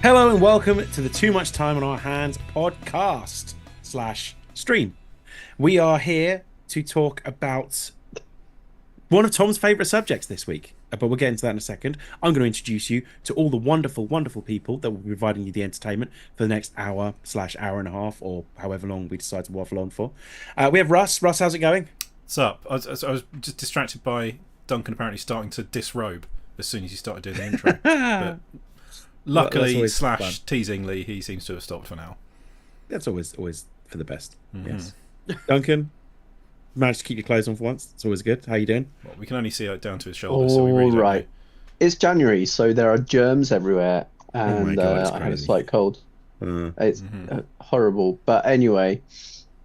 Hello and welcome to the Too Much Time on Our Hands podcast / stream. We are here to talk about one of Tom's favourite subjects this week, but we'll get into that in a second. I'm going to introduce you to all the wonderful, wonderful people that will be providing you the entertainment for the next hour / hour and a half, or however long we decide to waffle on for. We have Russ. Russ, how's it going? What's up? I was just distracted by Duncan apparently starting to disrobe as soon as he started doing the intro. But luckily, / teasingly, he seems to have stopped for now. That's always for the best. Yes. Duncan, managed to keep your clothes on for once. It's always good. How you doing? Well, we can only see it down to his shoulders. So we really right. don't It's January, so there are germs everywhere, and God, it's I had a crazy. slight cold. It's horrible. But anyway,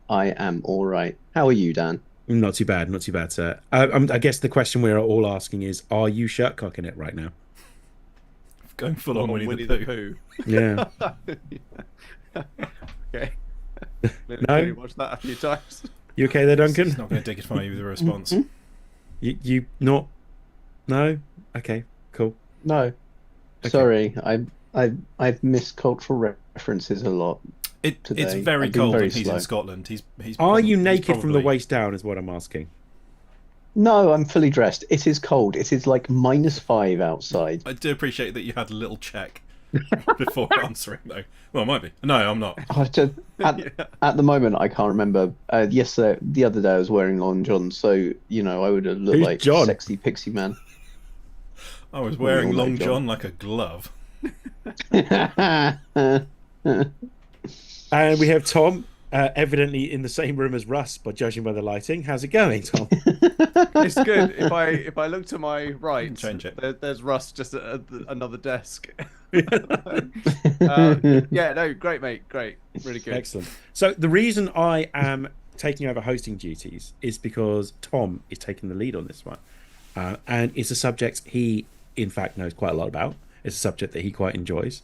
I am all right. How are you, Dan? Not too bad, sir. I guess the question we're all asking is, are you shirt cocking it right now? know. Going full on Winnie the Pooh. Yeah. Okay. No? Watched that a few times. You okay there, He's Duncan? not going to dignify you with a response. You not? No? Okay, cool. No, Okay. sorry. I've missed cultural references a lot. It's Today, very I've been cold very and he's slow. in Scotland. He's Are you he's naked from the probably- waist down is what I'm asking. No, I'm fully dressed. It is cold. It is like -5 outside. I do appreciate that you had a little check before answering, though. Well, it might be. No, I'm not. I just, at the moment, I can't remember. Yesterday, the other day, I was wearing long johns, so I would have looked Who's like John? sexy pixie man. I was wearing Long Long John. John like a glove. And we have Tom, evidently in the same room as Russ, by judging by the lighting. How's it going, Tom? It's good. If I look to my right, Change it. there's Russ just at another desk. Yeah, no, great, mate. Great. Really good. Excellent. So the reason I am taking over hosting duties is because Tom is taking the lead on this one. And it's a subject he, in fact, knows quite a lot about. It's a subject that he quite enjoys.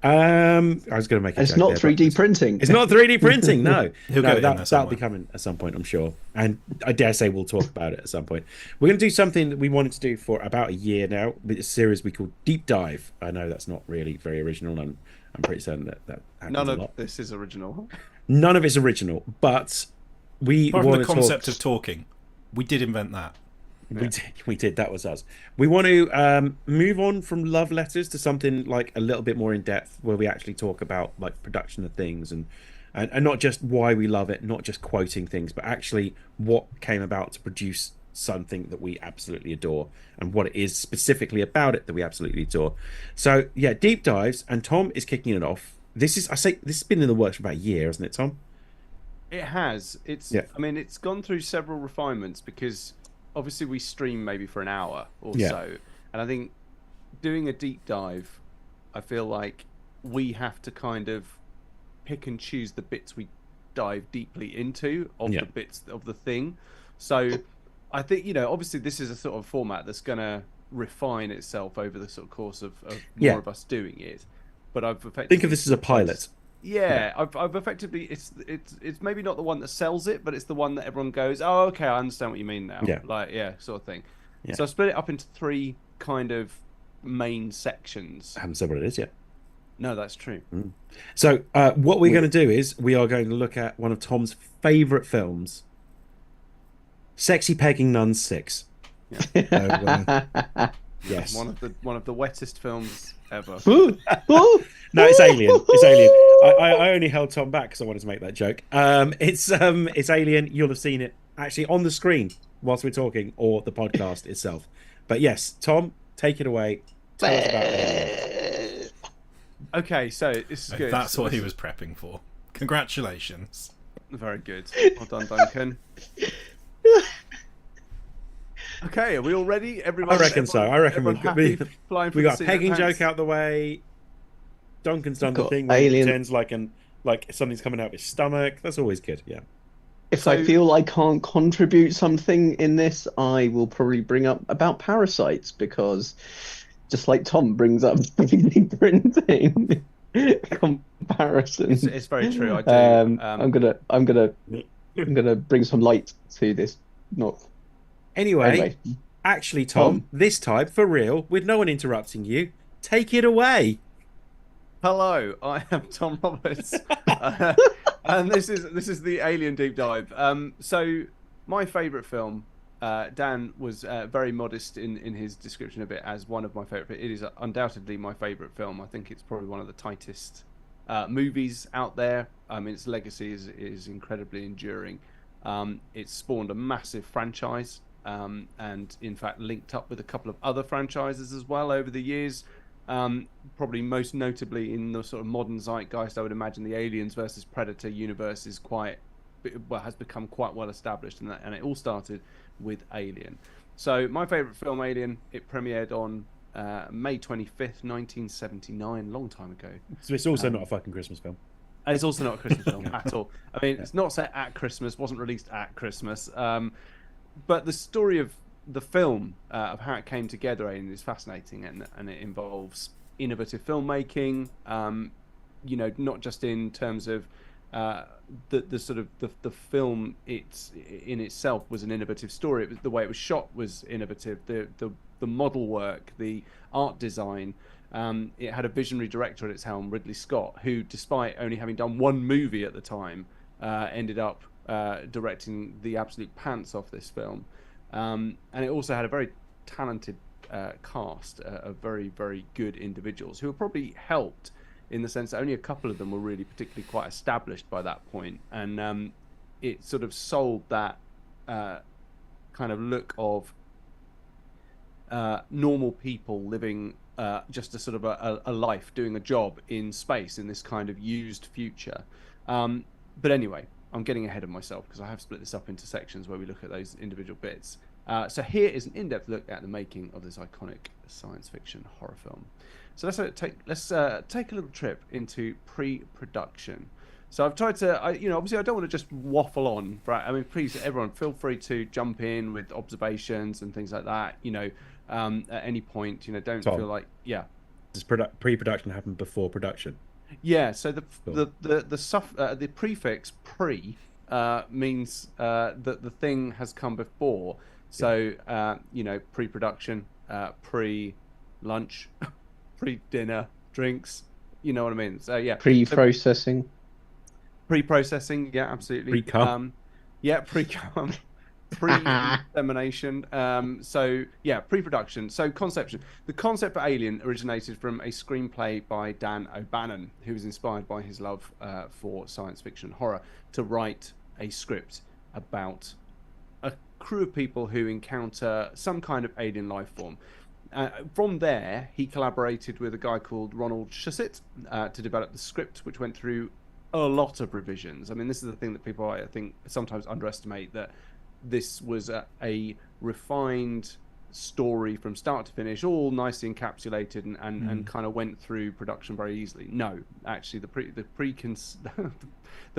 I was going to make a It's joke not there, 3D but printing. it's not 3D printing, no. He'll No, get it in there that'll somewhere. be coming at some point, I'm sure. And I dare say we'll talk about it at some point. We're going to do something that we wanted to do for about a year now, with a series we call Deep Dive. I know that's not really very original, and I'm pretty certain that happens None a of lot. this is original. None of it's original, but we Apart from want the to concept talk... of talking, we did invent that. We did. That was us. We want to move on from love letters to something like a little bit more in depth, where we actually talk about like production of things and not just why we love it, not just quoting things, but actually what came about to produce something that we absolutely adore and what it is specifically about it that we absolutely adore. So yeah, deep dives, and Tom is kicking it off. This has been in the works for about a year, hasn't it, Tom? It has. It's. Yeah. I mean, it's gone through several refinements because obviously we stream maybe for an hour or Yeah. so, and I think doing a deep dive, I feel like we have to kind of pick and choose the bits we dive deeply into of Yeah. the bits of the thing. So I think obviously this is a sort of format that's going to refine itself over the sort of course of more Yeah. of us doing it. But I've effectively Think of this as a pilot. yeah, I've effectively it's maybe not the one that sells it, but it's the one that everyone goes, oh, okay, I understand what you mean now. Yeah. Like, yeah, sort of thing. Yeah. So I've split it up into 3 kind of main sections. I haven't said what it is yet. No, that's true. So what we're going to do is we are going to look at one of Tom's favourite films, Sexy Pegging Nuns 6. Yes. One of the wettest films ever. Ooh, ooh. No, it's Alien. It's Alien. I only held Tom back because I wanted to make that joke. It's Alien. You'll have seen it actually on the screen whilst we're talking, or the podcast itself. But yes, Tom, take it away. Tell us about Alien. Okay, so this is good. That's So what he this was prepping for. Congratulations. is very good. Well done, Duncan. Okay, are we all ready? Everyone, I reckon so. I reckon everyone we've got- happy, flying We through got the a seat of pegging pants? joke out the way. Duncan's done the Got thing where he Alien. pretends like something's coming out of his stomach. That's always good. Yeah. If I So- feel I can't contribute something in this, I will probably bring up about parasites, because just like Tom brings up 3D printing comparison. It's very true. I do. I'm gonna bring some light to this. Not Anyway, actually, Tom, this time for real, with no one interrupting you, take it away. Hello, I am Tom Roberts, and this is the Alien Deep Dive. So my favourite film, Dan was very modest in his description of it as one of my favourite. It is undoubtedly my favourite film. I think it's probably one of the tightest movies out there. I mean, its legacy is incredibly enduring. It's spawned a massive franchise, and in fact linked up with a couple of other franchises as well over the years. Probably most notably in the sort of modern zeitgeist, I would imagine the Aliens versus Predator universe is has become quite well established, and it all started with Alien. So my favourite film, Alien, it premiered on May 25th, 1979, long time ago. So it's also not a fucking Christmas film. And it's also not a Christmas film at all. I mean, it's not set at Christmas, wasn't released at Christmas, but the story of the film, of how it came together, is fascinating, and it involves innovative filmmaking. You know, not just in terms of the sort of the film in itself was an innovative story. It was the way it was shot was innovative. The model work, the art design. It had a visionary director at its helm, Ridley Scott, who, despite only having done one movie at the time, ended up directing the absolute pants off this film. And it also had a very talented cast of very, very good individuals who were probably helped in the sense that only a couple of them were really particularly quite established by that point. And it sort of sold that kind of look of normal people living just a sort of a life, doing a job in space in this kind of used future. But anyway, I'm getting ahead of myself because I have split this up into sections where we look at those individual bits. So here is an in-depth look at the making of this iconic science fiction horror film. So let's take a little trip into pre-production. So I've tried to, obviously I don't want to just waffle on, right? I mean, please, everyone, feel free to jump in with observations and things like that. At any point, don't Tom, feel like, yeah. Does pre-production happen before production? Yeah. So the prefix pre means that the thing has come before. So pre-production, pre-lunch, pre-dinner, drinks. You know what I mean? So yeah. Pre-processing. Pre-processing, yeah, absolutely. Pre-cum. Yeah, pre-cum. Pre-dissemination. So yeah, pre-production. So conception. The concept for Alien originated from a screenplay by Dan O'Bannon, who was inspired by his love for science fiction horror to write a script about a crew of people who encounter some kind of alien life form. From there, he collaborated with a guy called Ronald Shusett to develop the script, which went through a lot of revisions. I mean, this is the thing that people, I think, sometimes underestimate, that this was a refined story from start to finish, all nicely encapsulated and kind of went through production very easily. No, actually, the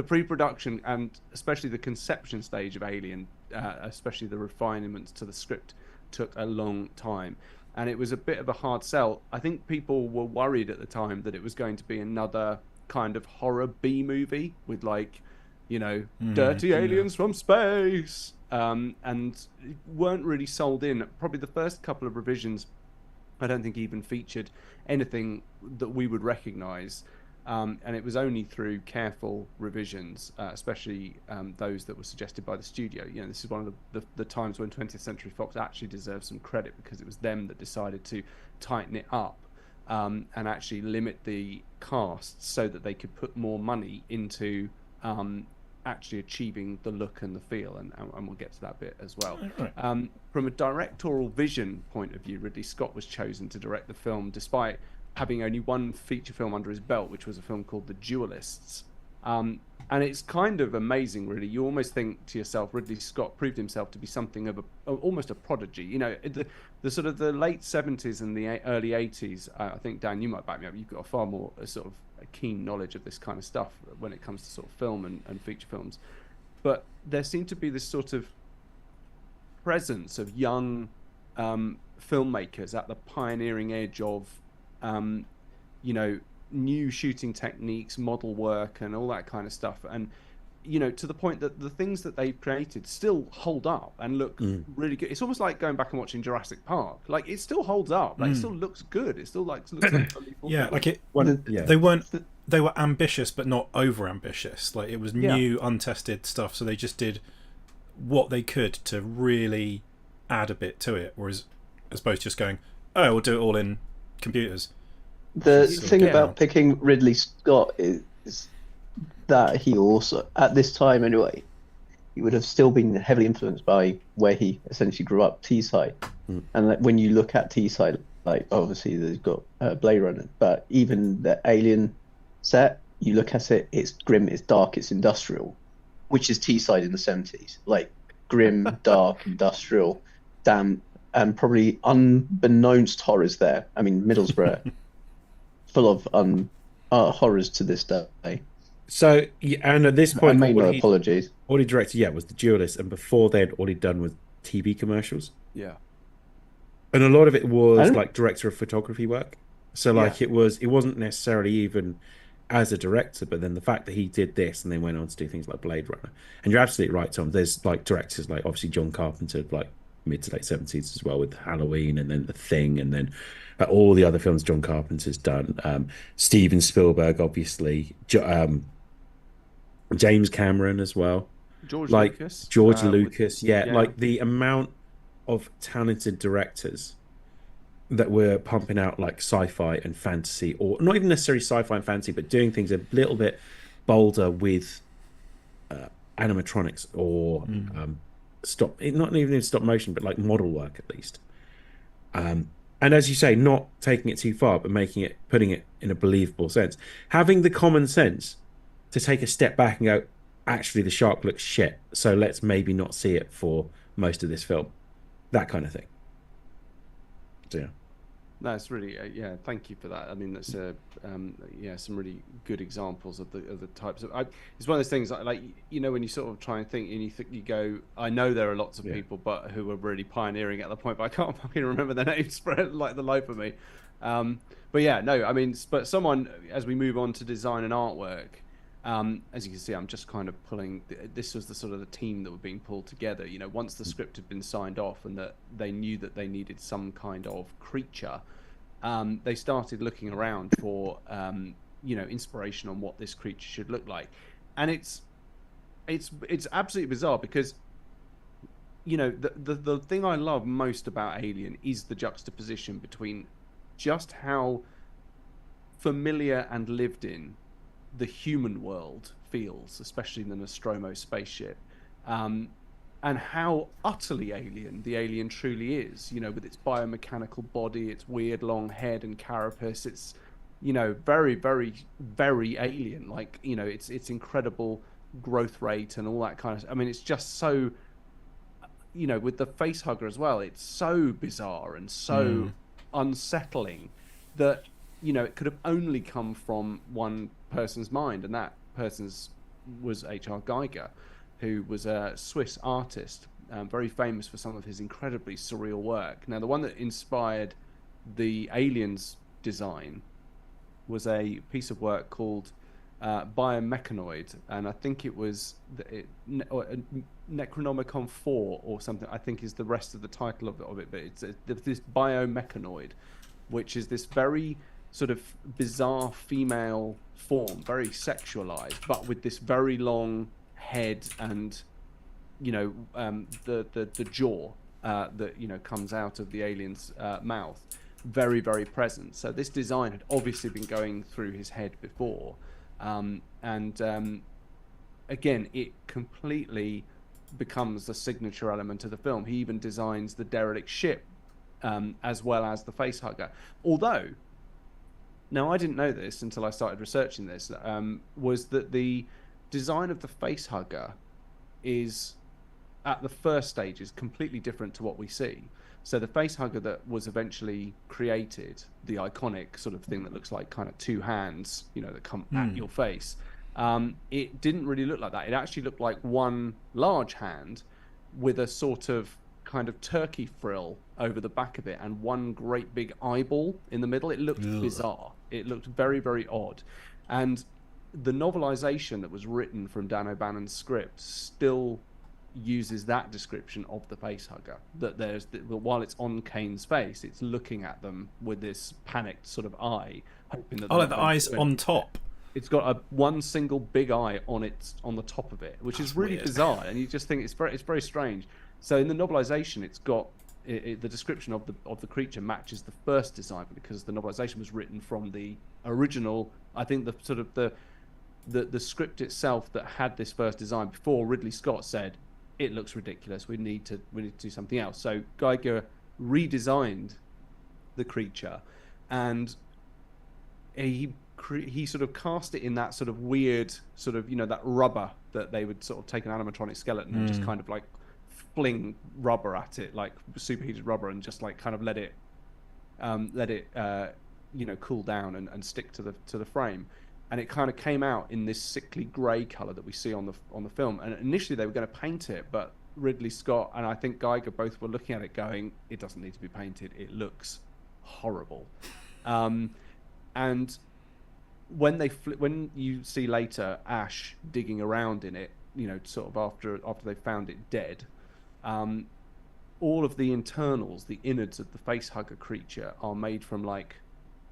pre-production and especially the conception stage of Alien, especially the refinements to the script, took a long time. And it was a bit of a hard sell. I think people were worried at the time that it was going to be another kind of horror B movie with dirty aliens from space, and weren't really sold in. Probably the first couple of revisions, I don't think even featured anything that we would recognize, and it was only through careful revisions, especially those that were suggested by the studio. This is one of the times when 20th Century Fox actually deserves some credit, because it was them that decided to tighten it up and actually limit the casts so that they could put more money into actually achieving the look and the feel, and we'll get to that bit as well. From a directorial vision point of view, Ridley Scott was chosen to direct the film despite having only one feature film under his belt, which was a film called The Duelists. And it's kind of amazing, really. You almost think to yourself, Ridley Scott proved himself to be something of almost a prodigy. The sort of the late 70s and the early 80s, I think, Dan, you might back me up, you've got a far more sort of a keen knowledge of this kind of stuff when it comes to sort of film and feature films. But there seemed to be this sort of presence of young filmmakers at the pioneering edge of, new shooting techniques, model work, and all that kind of stuff. And you know, to the point that the things that they've created still hold up and look really good. It's almost like going back and watching Jurassic Park. Like, it still holds up. Like, it still looks good. It still looks like yeah, like it. Yeah. They were ambitious, but not over ambitious. Like, it was new, untested stuff. So they just did what they could to really add a bit to it, whereas as opposed to just going, oh, we'll do it all in computers. The thing about picking Ridley Scott is that he also, at this time anyway, he would have still been heavily influenced by where he essentially grew up, Teesside. And like, when you look at Teesside, like obviously they've got Blade Runner, but even the Alien set, you look at it, it's grim, it's dark, it's industrial, which is Teesside in the 70s. Like, grim, dark, industrial, damp, and probably unbeknownst horrors there. I mean, Middlesbrough, full of horrors to this day. So, and at this point, apologies. All he directed, was The Duelist, and before then, all he'd done was TV commercials. Yeah. And a lot of it was like director of photography work. So, like, it wasn't necessarily even as a director, but then the fact that he did this and then went on to do things like Blade Runner. And you're absolutely right, Tom. There's like directors like obviously John Carpenter, like mid to late 70s as well, with Halloween and then The Thing, and then all the other films John Carpenter's done. Steven Spielberg, obviously. James Cameron as well. George Lucas. Like the amount of talented directors that were pumping out like sci-fi and fantasy, or not even necessarily sci-fi and fantasy, but doing things a little bit bolder with animatronics or not even stop motion, but like model work at least. And as you say, not taking it too far, but putting it in a believable sense, having the common sense to take a step back and go, actually the shark looks shit, so let's maybe not see it for most of this film, that kind of thing. So yeah. No, it's really thank you for that. I mean, that's some really good examples of the types of. It's one of those things like you know, when you sort of try and think and you go, I know there are lots of people but who were really pioneering at the point, but I can't fucking remember their names for like the life of me. But yeah, no, I mean, but someone, as we move on to design and artwork, as you can see, I'm just kind of pulling. This was the sort of the team that were being pulled together. You know, once the script had been signed off and that they knew that they needed some kind of creature, they started looking around for inspiration on what this creature should look like, and it's absolutely bizarre because you know the thing I love most about Alien is the juxtaposition between just how familiar and lived in the human world feels, especially in the Nostromo spaceship, and how utterly alien the alien truly is, you know, with its biomechanical body, its weird long head and carapace. It's, you know, very, very, very alien. Like, you know, it's incredible growth rate and all that kind of. I mean, it's just so, you know, with the face hugger as well, it's so bizarre and so unsettling that, you know, it could have only come from one person's mind, and that person's was H.R. Geiger, who was a Swiss artist, very famous for some of his incredibly surreal work. Now, the one that inspired the Aliens design was a piece of work called Biomechanoid, and I think it was Necronomicon 4 or something, I think is the rest of the title of it, but it's this Biomechanoid, which is this very sort of bizarre female form, very sexualized, but with this very long head and, you know, the jaw that, you know, comes out of the alien's mouth, very, very present. So this design had obviously been going through his head before, and again, it completely becomes the signature element of the film. He even designs the derelict ship as well as the facehugger. Although, now I didn't know this until I started researching this, was that the design of the facehugger is, at the first stage, is completely different to what we see. So the facehugger that was eventually created, the iconic sort of thing that looks like kind of two hands, you know, that come at your face, it didn't really look like that. It actually looked like one large hand with a sort of kind of turkey frill over the back of it and one great big eyeball in the middle. It looked bizarre. It looked very, very odd. And the novelization that was written from Dan O'Bannon's script still uses that description of the facehugger. That while it's on Kane's face, it's looking at them with this panicked sort of eye, hoping that. Oh, like the eyes on top. It's got one single big eye on the top of it, which is really bizarre, and you just think it's very strange. So in the novelization, it's got the description of the creature matches the first design, because the novelization was written from the original. I think the script itself that had this first design before Ridley Scott said it looks ridiculous. We need to do something else. So Giger redesigned the creature, and he sort of cast it in that sort of weird sort of, that rubber that they would sort of take an animatronic skeleton and just kind of like fling rubber at it, like superheated rubber, and just like kind of let it cool down and stick to the frame. And it kind of came out in this sickly grey colour that we see on the film. And initially they were going to paint it, but Ridley Scott and I think Giger both were looking at it going, it doesn't need to be painted. It looks horrible. And when you see later Ash digging around in it, sort of after they found it dead, all of the internals, the innards of the facehugger creature are made from like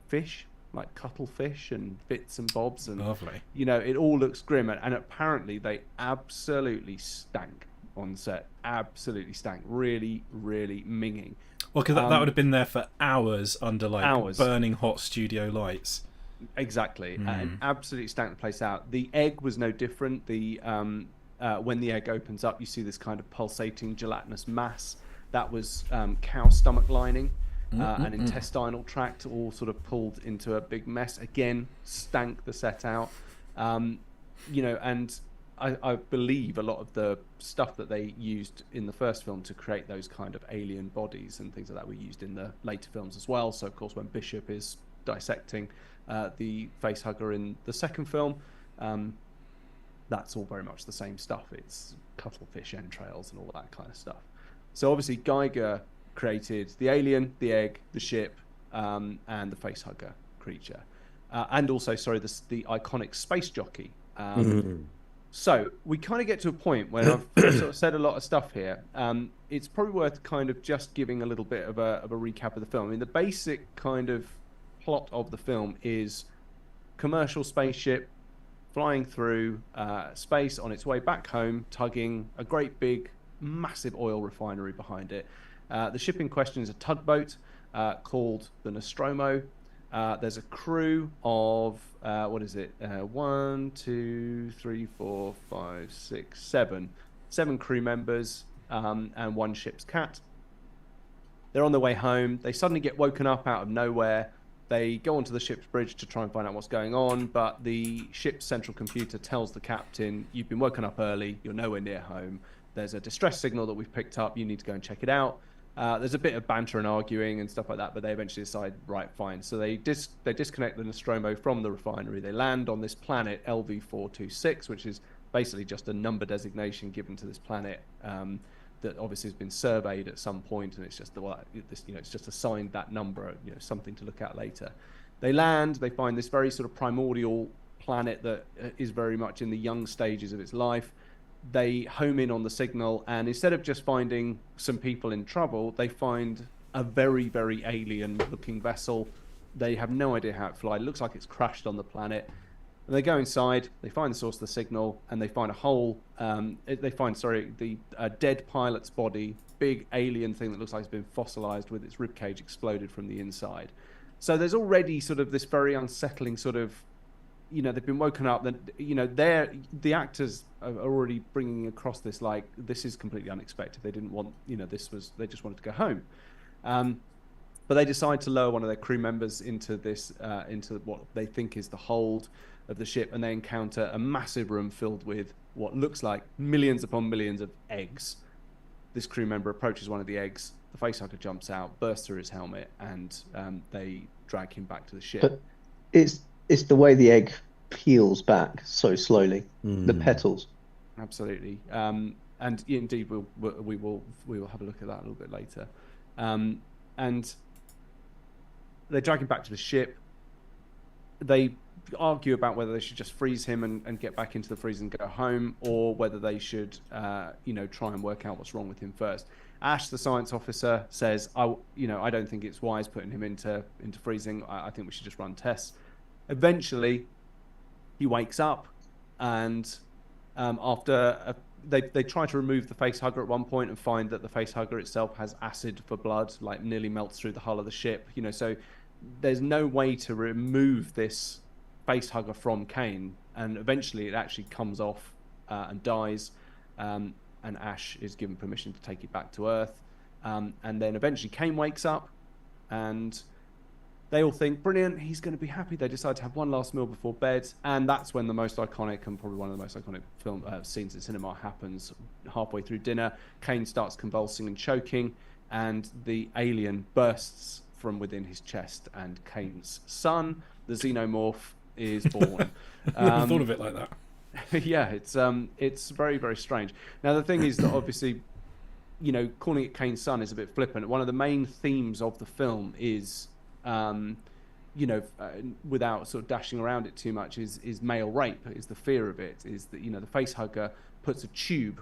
fish, like cuttlefish and bits and bobs, and lovely. It all looks grim, and apparently they absolutely stank on set. Absolutely stank. Really, really minging. Well, because that would have been there for hours under hours. Burning hot studio lights. Exactly, and absolutely stank the place out. The egg was no different. When the egg opens up, you see this kind of pulsating gelatinous mass. That was cow stomach lining. And intestinal tract all sort of pulled into a big mess. Again, stank the set out. And I believe a lot of the stuff that they used in the first film to create those kind of alien bodies and things like that were used in the later films as well. So, of course, when Bishop is dissecting the facehugger in the second film, that's all very much the same stuff. It's cuttlefish entrails and all that kind of stuff. So, obviously, Giger created the alien, the egg, the ship, and the facehugger creature, and also, the iconic space jockey. So we kind of get to a point where I've sort of said a lot of stuff here. It's probably worth kind of just giving a little bit of a recap of the film. I mean, the basic kind of plot of the film is commercial spaceship flying through space on its way back home, tugging a great big, massive oil refinery behind it. The ship in question is a tugboat called the Nostromo. There's a crew of, 1, 2, 3, 4, 5, 6, 7. 7 crew members and 1 ship's cat. They're on their way home. They suddenly get woken up out of nowhere. They go onto the ship's bridge to try and find out what's going on, but the ship's central computer tells the captain, you've been woken up early, you're nowhere near home. There's a distress signal that we've picked up, you need to go and check it out. There's a bit of banter and arguing and stuff like that, but they eventually decide, right, fine. So they disconnect the Nostromo from the refinery. They land on this planet LV-426, which is basically just a number designation given to this planet that obviously has been surveyed at some point, and it's just it's just assigned that number, something to look at later. They land. They find this very sort of primordial planet that is very much in the young stages of its life. They home in on the signal, and instead of just finding some people in trouble, they find a very, very alien-looking vessel. They have no idea how it flies. It looks like it's crashed on the planet. And they go inside, they find the source of the signal, and they find the dead pilot's body, big alien thing that looks like it's been fossilized with its ribcage exploded from the inside. So there's already sort of this very unsettling sort of, they've been woken up. The actors are already bringing across this, like, this is completely unexpected. They didn't want, they just wanted to go home. But they decide to lower one of their crew members into what they think is the hold of the ship, and they encounter a massive room filled with what looks like millions upon millions of eggs. This crew member approaches one of the eggs. The facehugger jumps out, bursts through his helmet, and they drag him back to the ship. But it's the way the egg peels back so slowly. The petals. Absolutely. And indeed, we will have a look at that a little bit later. And they drag him back to the ship. They argue about whether they should just freeze him and get back into the freezer and go home, or whether they should, try and work out what's wrong with him first. Ash, the science officer, says, I don't think it's wise putting him into freezing. I think we should just run tests. Eventually, he wakes up, and they try to remove the face hugger at one point and find that the face hugger itself has acid for blood, like nearly melts through the hull of the ship. So there's no way to remove this face hugger from Kane, and eventually it actually comes off and dies. And Ash is given permission to take it back to Earth. And then eventually Kane wakes up, and they all think, brilliant, he's going to be happy. They decide to have one last meal before bed, and that's when the most iconic, and probably one of the most iconic film scenes in cinema, happens. Halfway through dinner, Kane starts convulsing and choking, and the alien bursts from within his chest, and Kane's son, the xenomorph, is born. I never thought of it like that. Yeah, it's very, very strange. Now, the thing is that obviously, calling it Kane's son is a bit flippant. One of the main themes of the film is, without sort of dashing around it too much, is male rape, is the fear of it, is that, the face hugger puts a tube,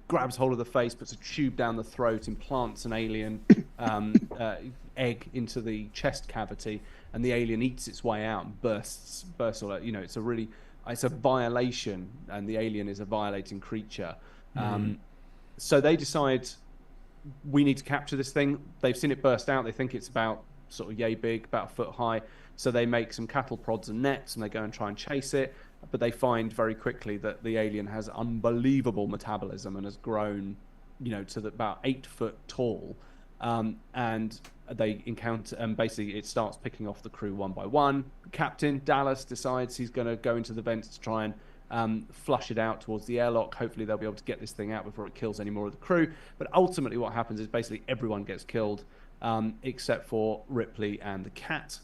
grabs hold of the face, puts a tube down the throat, implants an alien egg into the chest cavity, and the alien eats its way out and bursts all out. It's a violation, and the alien is a violating creature. So they decide, we need to capture this thing. They've seen it burst out. They think it's about sort of yay big, about a foot high. So they make some cattle prods and nets, and they go and try and chase it. But they find very quickly that the alien has unbelievable metabolism and has grown, to about 8 foot tall. And they encounter, and basically it starts picking off the crew one by one. Captain Dallas decides he's going to go into the vents to try and flush it out towards the airlock. Hopefully they'll be able to get this thing out before it kills any more of the crew. But ultimately what happens is basically everyone gets killed, except for Ripley and the cat.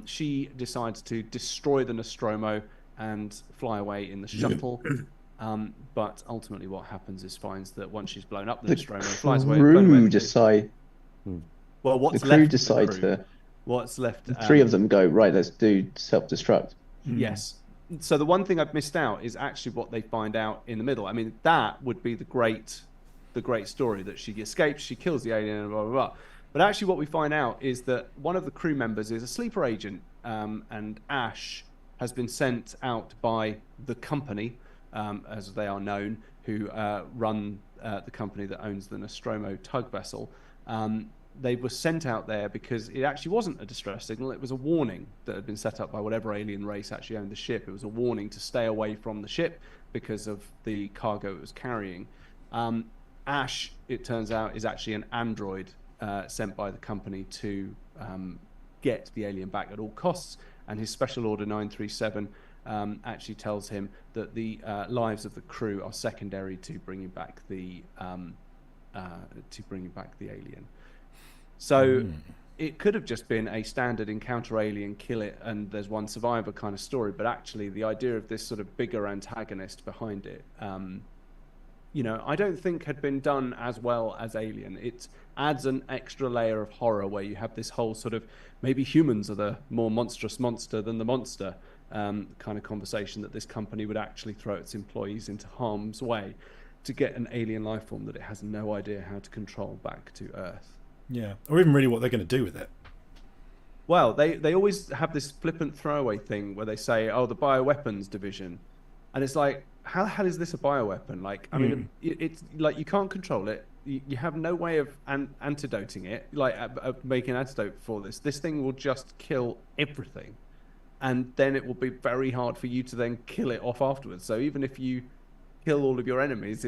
She decides to destroy the Nostromo and fly away in the shuttle. But ultimately what happens is finds that once she's blown up the Nostromo and flies away... The crew decide... Well, what's the crew left decide of the crew, to... What's left... Three of them go, right, let's do self-destruct. Yes. So the one thing I've missed out is actually what they find out in the middle. I mean, that would be the great story, that she escapes, she kills the alien, and blah, blah, blah. But actually what we find out is that one of the crew members is a sleeper agent, and Ash has been sent out by the company, as they are known, who run the company that owns the Nostromo tug vessel. They were sent out there because it actually wasn't a distress signal. It was a warning that had been set up by whatever alien race actually owned the ship. It was a warning to stay away from the ship because of the cargo it was carrying. Ash, it turns out, is actually an android sent by the company to get the alien back at all costs. And his Special Order 937 actually tells him that the lives of the crew are secondary to bringing back the alien. So it could have just been a standard encounter alien, kill it, and there's one survivor kind of story. But actually, the idea of this sort of bigger antagonist behind it, I don't think had been done as well as Alien. It adds an extra layer of horror where you have this whole sort of maybe humans are the more monstrous monster than the monster kind of conversation, that this company would actually throw its employees into harm's way to get an alien life form that it has no idea how to control back to Earth. Yeah, or even really what they're going to do with it. Well, they always have this flippant throwaway thing where they say, oh, the bioweapons division. And it's like, how the hell is this a bioweapon? Like, I mean, it's like you can't control it. You have no way of antidoting it, like making an antidote for this. This thing will just kill everything. And then it will be very hard for you to then kill it off afterwards. So even if you kill all of your enemies,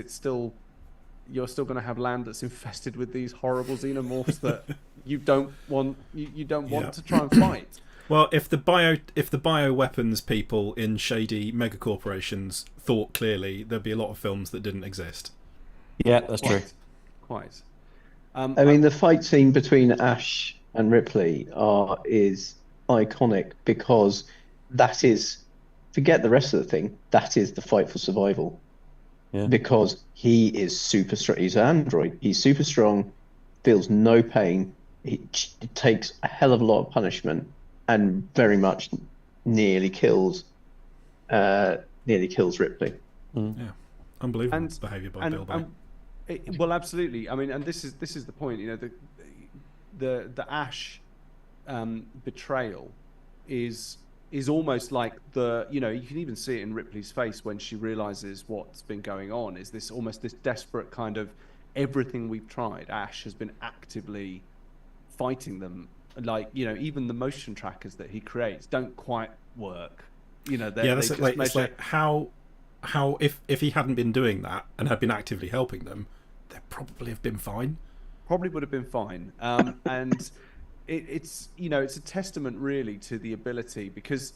you're still going to have land that's infested with these horrible xenomorphs that you don't want to try and fight. Well, if the bioweapons people in shady megacorporations thought clearly, there'd be a lot of films that didn't exist. Yeah, that's true. Quite. I mean, the fight scene between Ash and Ripley is iconic because that is, forget the rest of the thing, that is the fight for survival. Yeah. Because he is super strong. He's an android. He's super strong, feels no pain. He takes a hell of a lot of punishment, and very much nearly kills Ripley. Yeah, unbelievable And behaviour by Bilbo. Well, absolutely. I mean, and this is the point. You know, the Ash betrayal is almost like you know, you can even see it in Ripley's face when she realizes what's been going on. Is this almost this desperate kind of everything we've tried? Ash has been actively fighting them. Like, you know, even the motion trackers that he creates don't quite work. You know, Yeah, that's it. Like, it's like how if he hadn't been doing that and had been actively helping them, they'd probably have been fine. Probably would have been fine. And it's, you know, it's a testament really to the ability, because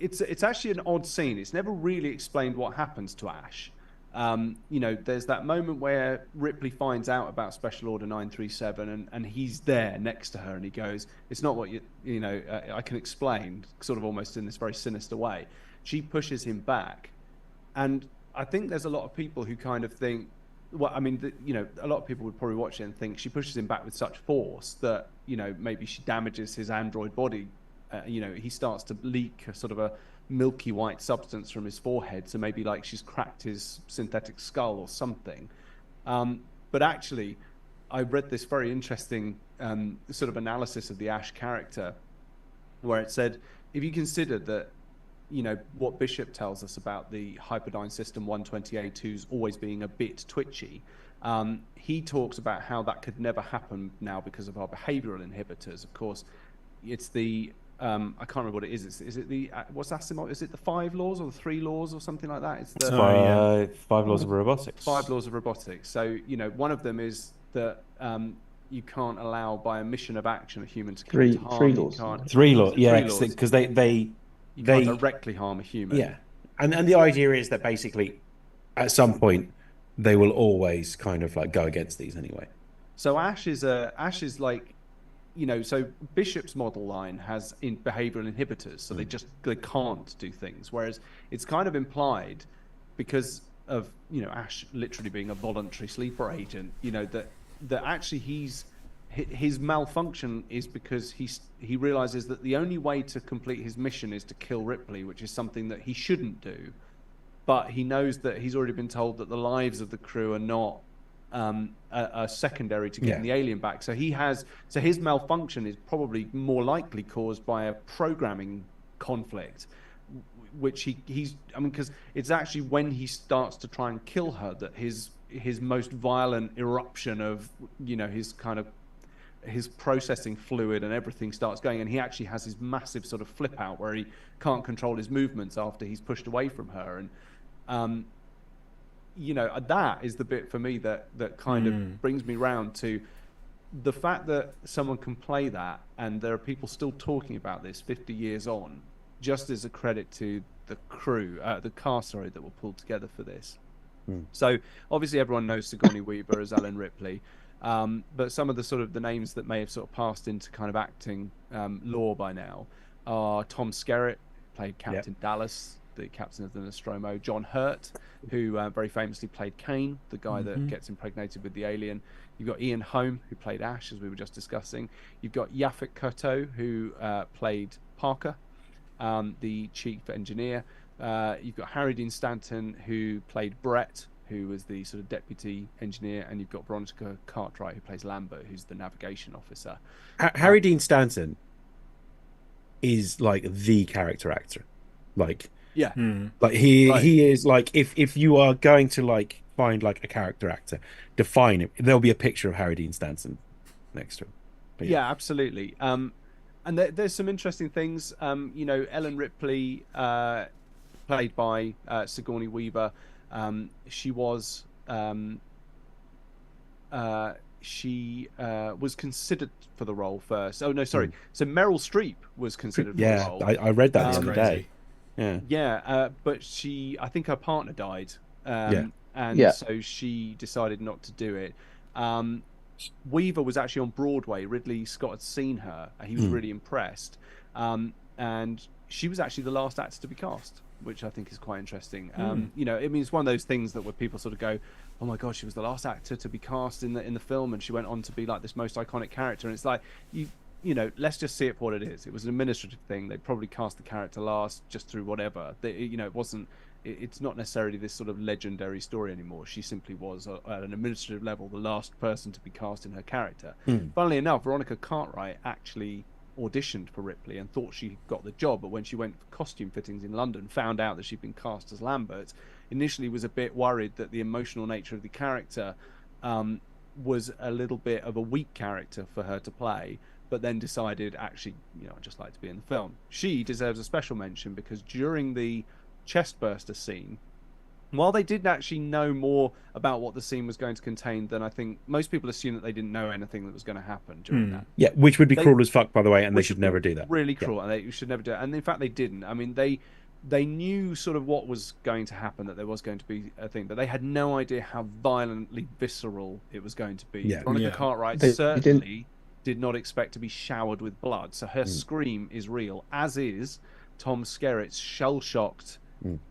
it's actually an odd scene. It's never really explained what happens to Ash. You know, there's that moment where Ripley finds out about Special Order 937, and he's there next to her, and he goes, "It's not what you know, I can explain," sort of almost in this very sinister way. She pushes him back, and I think there's a lot of people who kind of think, well, I mean, you know, a lot of people would probably watch it and think she pushes him back with such force that, you know, maybe she damages his android body. You know, he starts to leak a sort of a milky white substance from his forehead, so maybe like she's cracked his synthetic skull or something. But actually, I read this very interesting sort of analysis of the Ash character, where it said, if you consider that, you know, what Bishop tells us about the Hyperdyne System 120A2's always being a bit twitchy, he talks about how that could never happen now because of our behavioral inhibitors. Of course, it's the I can't remember what it is. Is it the what's Asimov? Is it the 5 laws or the 3 laws or something like that? It's the five laws of robotics. 5 laws of robotics. So, you know, one of them is that you can't allow by omission of action a human to come to harm. 3 laws. 3 laws, yeah, because they can't directly harm a human. Yeah, and the idea is that basically, at some point, they will always kind of like go against these anyway. So Ash is like, you know, so Bishop's model line has in behavioral inhibitors, so they can't do things. Whereas it's kind of implied, because of, you know, Ash literally being a voluntary sleeper agent, you know, that actually his malfunction is because he realizes that the only way to complete his mission is to kill Ripley, which is something that he shouldn't do. But he knows that he's already been told that the lives of the crew are not are secondary to getting the alien back. So his malfunction is probably more likely caused by a programming conflict, which he's I mean, because it's actually when he starts to try and kill her that his most violent eruption of, you know, his kind of his processing fluid and everything starts going, and he actually has his massive sort of flip out where he can't control his movements after he's pushed away from her. And you know, that is the bit for me that kind of brings me round to the fact that someone can play that, and there are people still talking about this 50 years on, just as a credit to the crew, the cast, sorry, that were pulled together for this. So obviously everyone knows Sigourney Weaver as Ellen Ripley, but some of the sort of the names that may have sort of passed into kind of acting lore by now are Tom Skerritt, played Captain Dallas, the captain of the Nostromo; John Hurt, who very famously played Kane, the guy that gets impregnated with the alien. You've got Ian Holm, who played Ash, as we were just discussing. You've got Yaphet Kotto, who played Parker, the chief engineer. You've got Harry Dean Stanton, who played Brett, who was the sort of deputy engineer, and you've got Veronica Cartwright, who plays Lambert, who's the navigation officer. Harry Dean Stanton is like the character actor, like like he is like, if you are going to like find like a character actor, define him, there'll be a picture of Harry Dean Stanton next to him. But yeah, absolutely. And there's some interesting things. You know, Ellen Ripley, played by Sigourney Weaver, she was considered for the role first. Oh no, sorry. So Meryl Streep was considered for the role. I read that the other day. But I think her partner died, so she decided not to do it. Weaver was actually on Broadway. Ridley Scott had seen her, and he was really impressed. And she was actually the last actor to be cast, which I think is quite interesting. You know, I mean, it's one of those things that where people sort of go, "Oh my God, she was the last actor to be cast in the film, and she went on to be like this most iconic character." And it's like, let's just see it for what it is. It was an administrative thing. They probably cast the character last just through whatever. It wasn't. It's not necessarily this sort of legendary story anymore. She simply was, at an administrative level, the last person to be cast in her character. Funnily enough, Veronica Cartwright actually auditioned for Ripley and thought she got the job, but when she went for costume fittings in London, found out that she'd been cast as Lambert, initially was a bit worried that the emotional nature of the character was a little bit of a weak character for her to play, but then decided, actually, I'd just like to be in the film. She deserves a special mention because during the chestburster scene, while they didn't actually know more about what the scene was going to contain than I think most people assume that they didn't know anything that was going to happen during that. Yeah, which would be cruel as fuck, by the way, and they should never do that. Really cruel, and they should never do it. And in fact, they didn't. I mean, they knew sort of what was going to happen, that there was going to be a thing, but they had no idea how violently visceral it was going to be. Veronica Cartwright certainly did not expect to be showered with blood, so her scream is real, as is Tom Skerritt's shell-shocked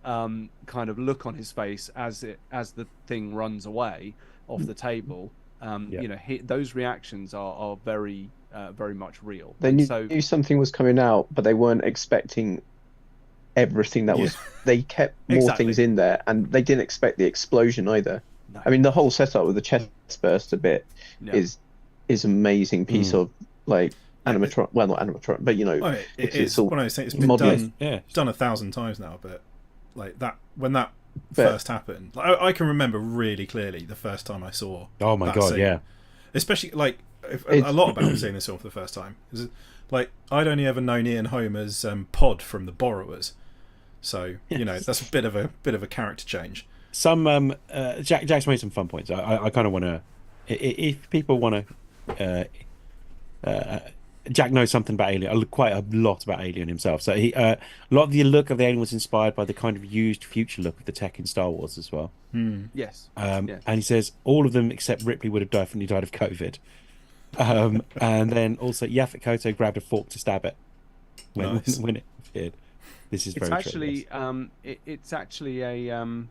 kind of look on his face as the thing runs away off the table. Those reactions are very very much real. They knew something was coming out, but they weren't expecting everything that was. They kept more things in there, and they didn't expect the explosion either. No. I mean, the whole setup with the chest burster bit is amazing piece of like animatronic. Well, not animatronic, but it's all. Well, it's been done. It's done 1,000 times now, but like that when that first happened, like, I can remember really clearly the first time I saw. Oh my god, scene. Especially like a lot about seeing this film for the first time. Like I'd only ever known Ian Holm as Pod from The Borrowers, so that's a bit of a character change. Some Jack's made some fun points. I kind of want to, if people want to. Jack knows something about Alien, quite a lot about Alien himself. So a lot of the look of the Alien was inspired by the kind of used future look of the tech in Star Wars as well. Yes. And he says all of them except Ripley would have definitely died of COVID. And then also Yaphet Kotto grabbed a fork to stab it when it appeared. This is very true. It's actually a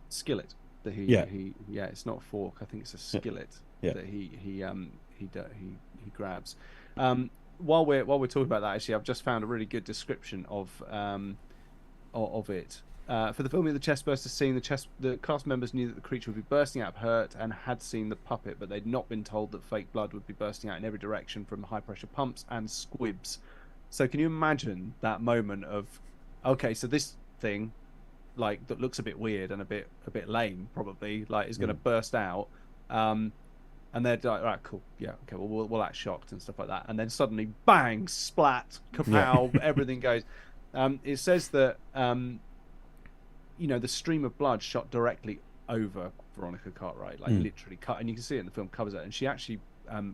skillet that he it's not a fork. I think it's a skillet that he grabs. While we're talking about that, actually, I've just found a really good description of it. For the filming of the chestburster scene, the cast members knew that the creature would be bursting out of hurt and had seen the puppet, but they'd not been told that fake blood would be bursting out in every direction from high pressure pumps and squibs. So can you imagine that moment of, okay, so this thing, like, that looks a bit weird and a bit lame, probably, like, is going to burst out. And they're like, right, cool, yeah, okay, well, we'll act shocked and stuff like that. And then suddenly, bang, splat, kapow, everything goes. It says that, the stream of blood shot directly over Veronica Cartwright, like literally cut, and you can see it in the film, covers it. And she actually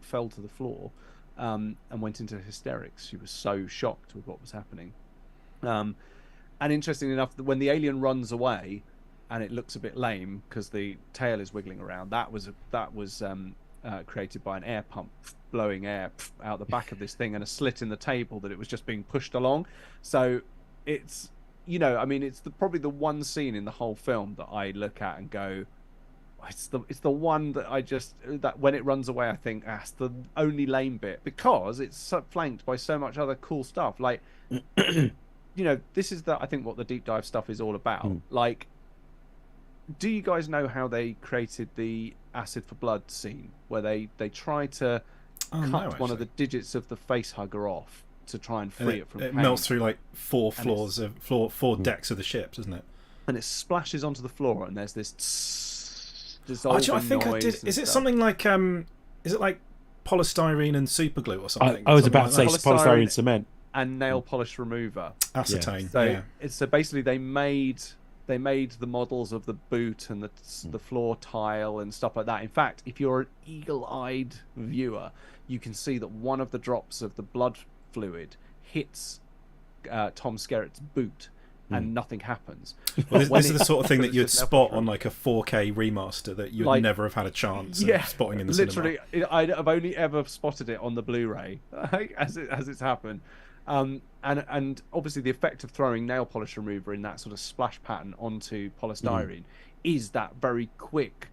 fell to the floor and went into hysterics. She was so shocked with what was happening. And interestingly enough, when the alien runs away, and it looks a bit lame because the tail is wiggling around, that was created by an air pump blowing air out the back of this thing and a slit in the table that it was just being pushed along. So it's it's probably the one scene in the whole film that I look at and go, it's the one that when it runs away I think that's the only lame bit, because it's flanked by so much other cool stuff. Like this is I think what the deep dive stuff is all about. Like, do you guys know how they created the acid for blood scene where they try to cut one of the digits of the face hugger off to try and free it from pain? It melts through like four decks of the ship, doesn't it? And it splashes onto the floor, and there's this dissolving noise. I think I did. Is it something like is it like polystyrene and superglue or something? I was about to say polystyrene cement and nail polish remover, acetane. So basically they made the models of the boot and the floor tile and stuff like that. In fact, if you're an eagle-eyed viewer, you can see that one of the drops of the blood fluid hits Tom Skerritt's boot, and nothing happens. Well, this is the sort of thing that you'd spot on like a 4K remaster that you'd never have had a chance of spotting in the cinema. Literally, I've only ever spotted it on the Blu-ray as it's happened. And obviously the effect of throwing nail polish remover in that sort of splash pattern onto polystyrene is that very quick,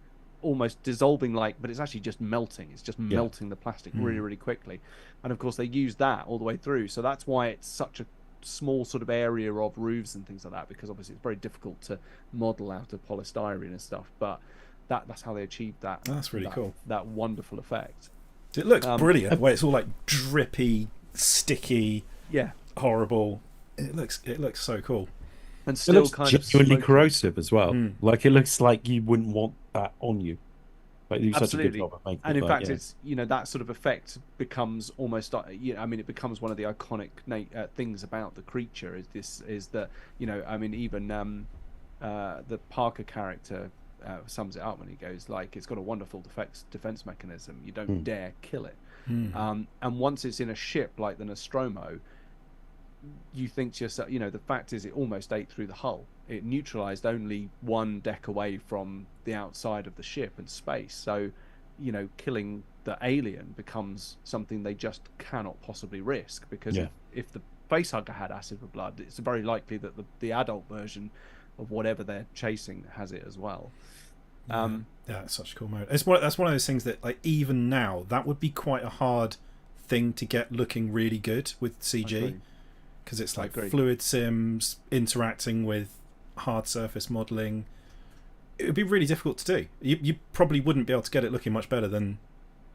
almost dissolving, but it's actually just melting. It's just melting the plastic really, really quickly. And of course, they use that all the way through. So that's why it's such a small sort of area of roofs and things like that, because obviously it's very difficult to model out of polystyrene and stuff. But that's how they achieved that. That's really cool. That wonderful effect. It looks brilliant. The way it's all like drippy, sticky, horrible. It looks so cool. And still kind of genuinely corrosive as well. Like it looks like you wouldn't want that on you. Like you do such a good job of making and it. In fact, it's that sort of effect becomes almost it becomes one of the iconic things about the creature. Is that even the Parker character sums it up when he goes it's got a wonderful defense mechanism. You don't dare kill it. And once it's in a ship like the Nostromo, you think to yourself, the fact is it almost ate through the hull. It neutralized only one deck away from the outside of the ship and space. So, killing the alien becomes something they just cannot possibly risk, because if the facehugger had acid for blood, it's very likely that the adult version of whatever they're chasing has it as well. Yeah, it's such a cool mode. That's one of those things that, even now, that would be quite a hard thing to get looking really good with CG, because it's fluid sims interacting with hard surface modeling. It would be really difficult to do. You probably wouldn't be able to get it looking much better than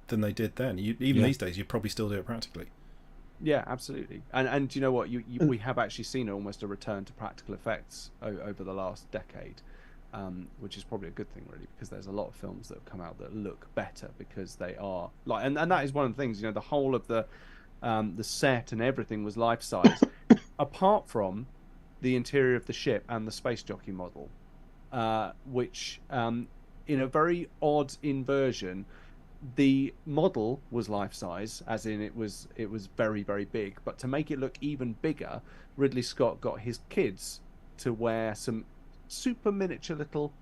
they did then. Even these days, you'd probably still do it practically. Yeah, absolutely. And you know what? We have actually seen almost a return to practical effects over the last decade. Which is probably a good thing, really, because there's a lot of films that have come out that look better because they are and that is one of the things. The whole of the set and everything was life size, apart from the interior of the ship and the space jockey model, which in a very odd inversion, the model was life size, as in it was very, very big. But to make it look even bigger, Ridley Scott got his kids to wear some super miniature little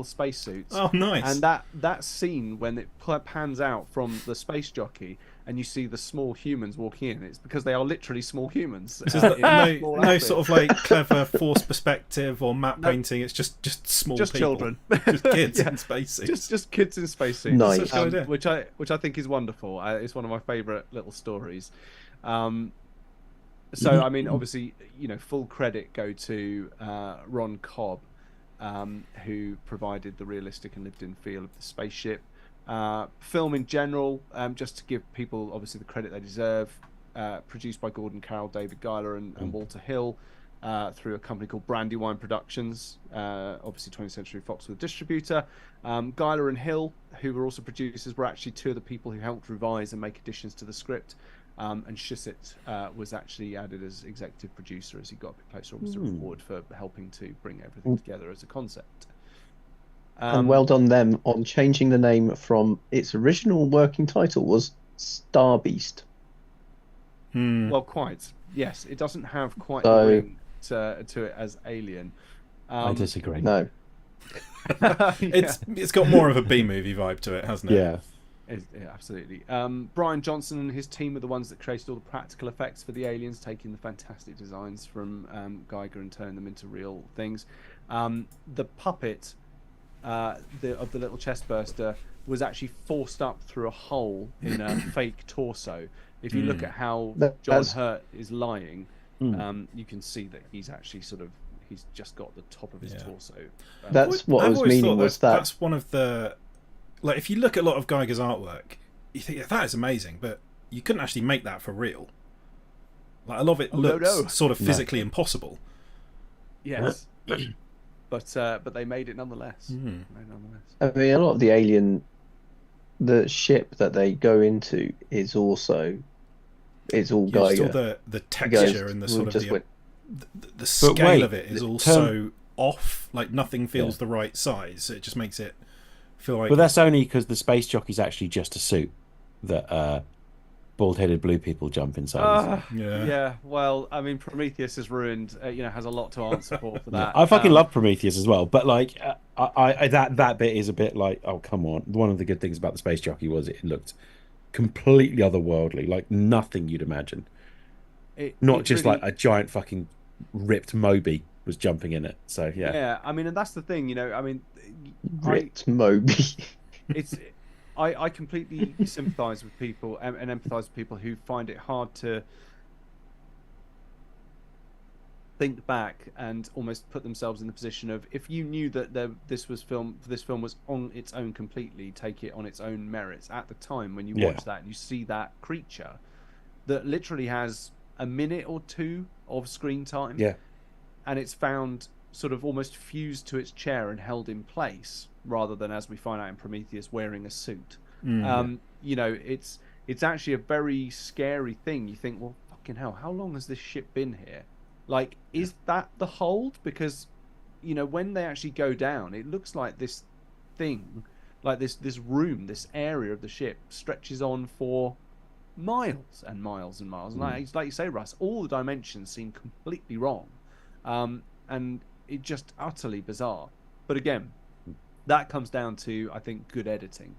spacesuits. Oh, nice! And that scene when it pans out from the space jockey and you see the small humans walking in, it's because they are literally small humans. No sort of clever forced perspective or map painting. It's just small, just people. Children, just kids in spacesuits. Just kids in spacesuits. Nice. Which I think is wonderful. It's one of my favourite little stories. So, I mean, obviously, full credit go to Ron Cobb, who provided the realistic and lived-in feel of the spaceship. Film in general, just to give people, obviously, the credit they deserve, produced by Gordon Carroll, David Giler, and Walter Hill, through a company called Brandywine Productions, obviously 20th Century Fox with a distributor. Giler and Hill, who were also producers, were actually two of the people who helped revise and make additions to the script. And Shusett was actually added as executive producer as he got a bit closer to reward for helping to bring everything together as a concept. And well done them on changing the name from its original working title was Star Beast. Well, quite. Yes, it doesn't have quite the ring to it as Alien. I disagree. No. It's got more of a B-movie vibe to it, hasn't it? Yeah. Yeah, absolutely. Brian Johnson and his team were the ones that created all the practical effects for the aliens, taking the fantastic designs from Geiger and turning them into real things. The puppet of the little chest burster was actually forced up through a hole in a fake torso. If you look at how John Hurt is lying, you can see that he's actually he's just got the top of his torso. That's what I was meaning was that. That's one of the... if you look at a lot of Geiger's artwork, you think that is amazing, but you couldn't actually make that for real. A lot of it looks sort of physically impossible. Yes, but they made it nonetheless. I mean, a lot of the alien, the ship that they go into is also, it's all Geiger. Still the texture and the sort of the scale of it is also off. Nothing feels the right size. It just makes it feel like. But that's only because the space jockey's actually just a suit that bald-headed blue people jump inside. Yeah. Well, I mean, Prometheus is ruined. Has a lot to answer for that. I fucking love Prometheus as well, but that bit is a bit oh, come on. One of the good things about the space jockey was it looked completely otherworldly, nothing you'd imagine. Not just really... a giant fucking ripped Moby was jumping in it. So yeah. Yeah, I mean, and that's the thing, you know. I mean, Rit Moby. it's I completely sympathize with people and empathize with people who find it hard to think back and almost put themselves in the position of, if you knew that this film was on its own completely, take it on its own merits at the time when you watch that and you see that creature that literally has a minute or two of screen time, and it's found sort of almost fused to its chair and held in place, rather than, as we find out in Prometheus, wearing a suit. You know, it's actually a very scary thing. You think, well, fucking hell, how long has this ship been here? Like, is that the hold? Because, you know, when they actually go down, it looks like this thing, like this room, this area of the ship stretches on for miles and miles and miles. And like you say, Russ, all the dimensions seem completely wrong. And it just utterly bizarre. But again, that comes down to, I think, good editing.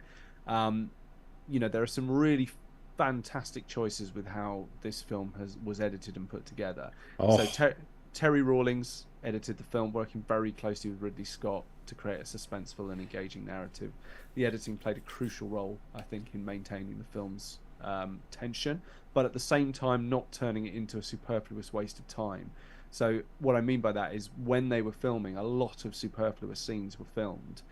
You know, there are some really fantastic choices with how this film was edited and put together. So Terry Rawlings edited the film, working very closely with Ridley Scott to create a suspenseful and engaging narrative. The editing played a crucial role, I think, in maintaining the film's tension, but at the same time not turning it into a superfluous waste of time. So what I mean by that is, when they were filming, a lot of superfluous scenes were filmed,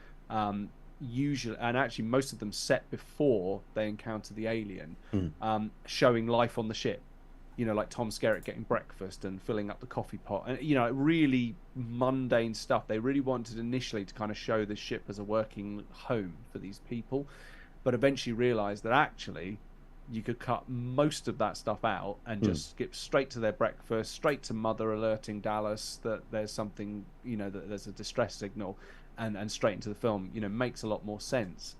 usually, and actually most of them set before they encounter the alien, showing life on the ship. You know, like Tom Skerritt getting breakfast and filling up the coffee pot, and, you know, really mundane stuff. They really wanted initially to kind of show the ship as a working home for these people, but eventually realized that actually you could cut most of that stuff out and just skip straight to their breakfast, straight to Mother alerting Dallas that there's something, you know, that there's a distress signal, and straight into the film. You know, makes a lot more sense,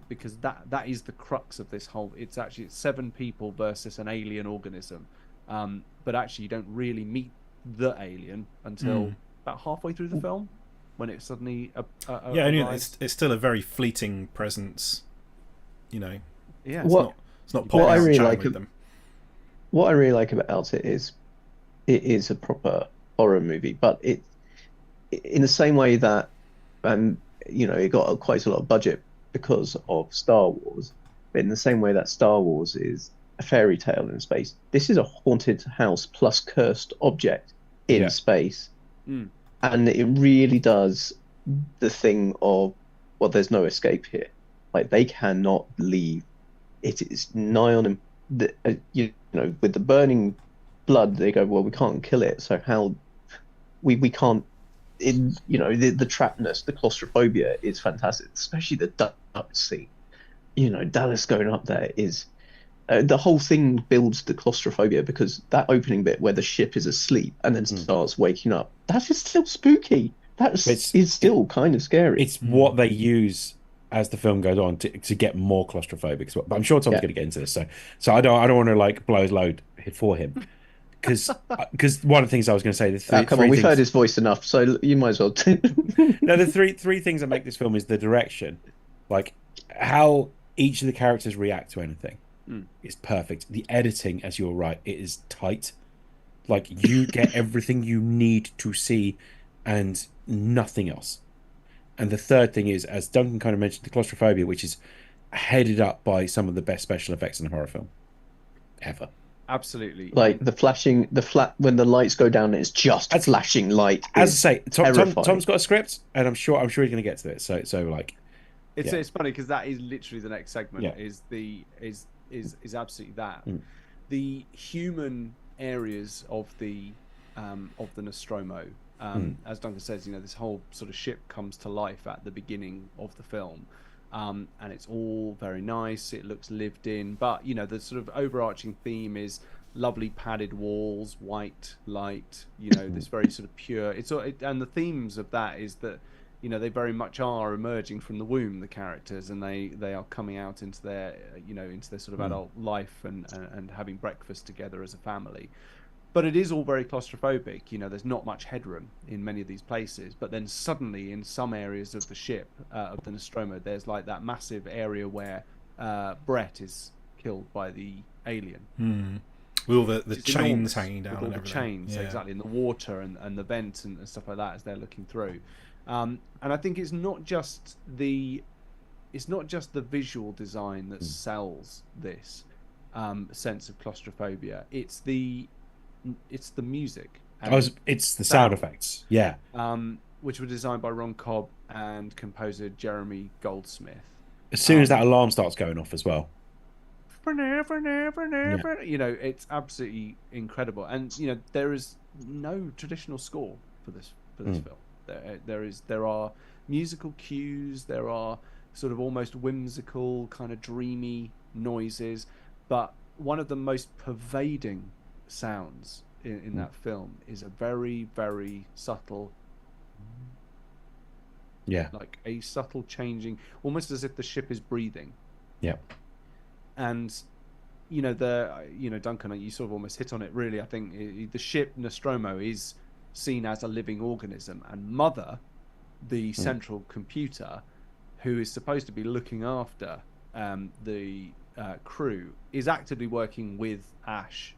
because that is the crux of this whole. It's 7 people versus an alien organism, but actually you don't really meet the alien until about halfway through the film, when it suddenly it's still a very fleeting presence, you know. It's not what I really chatting like with them. What I really like about it is a proper horror movie, but it, in the same way that you know, it got quite a lot of budget because of Star Wars, but in the same way that Star Wars is a fairy tale in space, this is a haunted house plus cursed object in space. And it really does the thing of, well, there's no escape here. Like, they cannot leave. It is nigh on him. You know, with the burning blood, they go, well, we can't kill it, so how we can't. You know, the trappedness, the claustrophobia is fantastic, especially the duct scene. You know, Dallas going up there is the whole thing builds the claustrophobia, because that opening bit where the ship is asleep and then starts waking up, that is still spooky. That is still kind of scary. It's what they use as the film goes on to get more claustrophobic. But I'm sure Tom's going to get into this, so I don't want to like blow his load for him. Because one of the things I was going to say, we've heard his voice enough, so you might as well. No, the three things that make this film is the direction, like how each of the characters react to anything is perfect. The editing, as you're right, it is tight. Like, you get everything you need to see and nothing else. And the third thing is, as Duncan kind of mentioned, the claustrophobia, which is headed up by some of the best special effects in a horror film ever. Absolutely. Like when the lights go down, it's just flashing light. As I say, Tom's got a script, and I'm sure he's going to get to it. So like, it's funny because that is literally the next segment. Is absolutely that. The human areas of the Nostromo. As Duncan says, you know, this whole sort of ship comes to life at the beginning of the film. And it's all very nice. It looks lived in, but, you know, the sort of overarching theme is lovely padded walls, white light. You know, this very sort of pure. And the themes of that is that, you know, they very much are emerging from the womb, the characters, and they are coming out into their, you know, into their sort of adult life and having breakfast together as a family. But it is all very claustrophobic. You know, there's not much headroom in many of these places. But then suddenly, in some areas of the ship, of the Nostromo, there's like that massive area where Brett is killed by the alien. with all the It's chains enormous, hanging down with all and the everything. chains, Yeah. exactly, and the water and the vent and stuff like that as they're looking through. And I think it's not just the visual design that sells this sense of claustrophobia. It's the music. It's the sound sound. effects. Yeah. Which were designed by Ron Cobb and composer Jeremy Goldsmith. As soon as that alarm starts going off as well. You know, it's absolutely incredible. And you know, there is no traditional score for this film. There are musical cues, there are sort of almost whimsical, kind of dreamy noises, but one of the most pervading sounds in that film is a very, very subtle, like a subtle changing, almost as if the ship is breathing. Yeah. And you know, Duncan, you sort of almost hit on it really. I think the ship Nostromo is seen as a living organism, and Mother, the central computer who is supposed to be looking after the crew, is actively working with Ash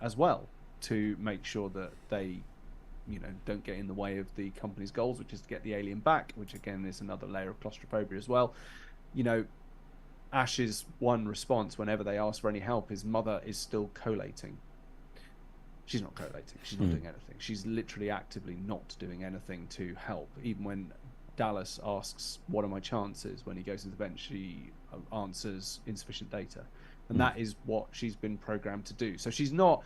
as well to make sure that they, you know, don't get in the way of the company's goals, which is to get the alien back, which again is another layer of claustrophobia as well. You know, Ash's one response whenever they ask for any help is Mother is still collating. She's not collating. She's not doing anything. She's literally actively not doing anything to help. Even when Dallas asks, "What are my chances?" when he goes to the bench, she answers insufficient data. And that is what she's been programmed to do. So she's not...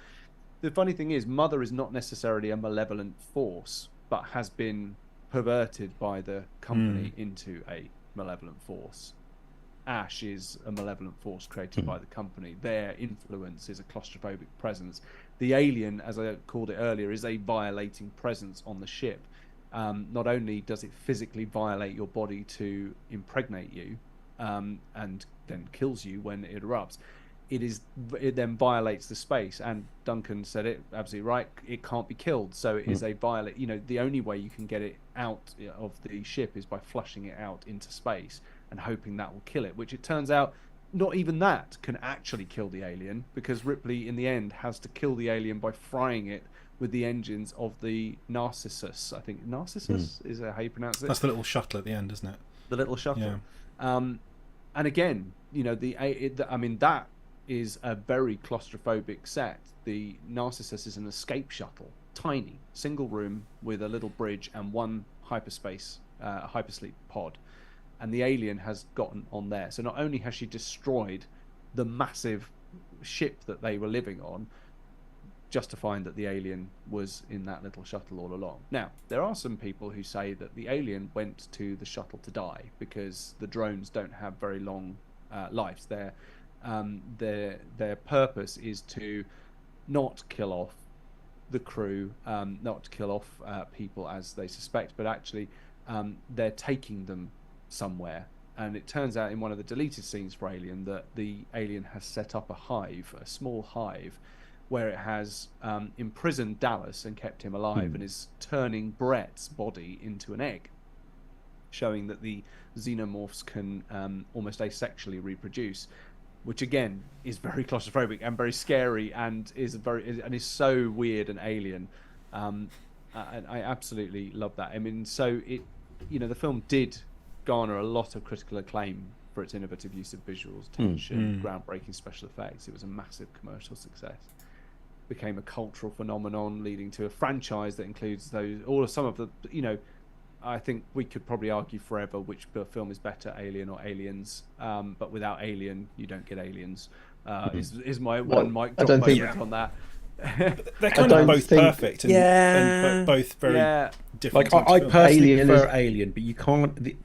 The funny thing is, Mother is not necessarily a malevolent force, but has been perverted by the company into a malevolent force. Ash is a malevolent force created by the company. Their influence is a claustrophobic presence. The alien, as I called it earlier, is a violating presence on the ship. Not only does it physically violate your body to impregnate you and then kills you when it erupts, it then violates the space. And Duncan said it absolutely right. It can't be killed, so it is a violate. You know, the only way you can get it out of the ship is by flushing it out into space and hoping that will kill it. Which it turns out, not even that can actually kill the alien, because Ripley in the end has to kill the alien by frying it with the engines of the Narcissus. I think Narcissus is how you pronounce it. That's the little shuttle at the end, isn't it? The little shuttle. Yeah. And again, you know, I mean, that is a very claustrophobic set. The Narcissus is an escape shuttle, tiny, single room with a little bridge and one hypersleep pod. And the alien has gotten on there. So not only has she destroyed the massive ship that they were living on, justifying that the alien was in that little shuttle all along. Now, there are some people who say that the alien went to the shuttle to die because the drones don't have very long lives. Their purpose is to not kill off the crew, not kill off people as they suspect, but actually they're taking them somewhere. And it turns out in one of the deleted scenes for Alien that the alien has set up a small hive, where it has imprisoned Dallas and kept him alive, and is turning Brett's body into an egg, showing that the xenomorphs can almost asexually reproduce, which again is very claustrophobic and very scary, and is so weird and alien. And I absolutely love that. I mean, so the film did garner a lot of critical acclaim for its innovative use of visuals, tension, groundbreaking special effects. It was a massive commercial success. Became a cultural phenomenon, leading to a franchise that includes some of the, I think we could probably argue forever which film is better, Alien or Aliens. But without Alien, you don't get Aliens. Is my one mic drop moment on that. They're kind of both perfect, and both very different. Like I personally prefer Alien, but you can't.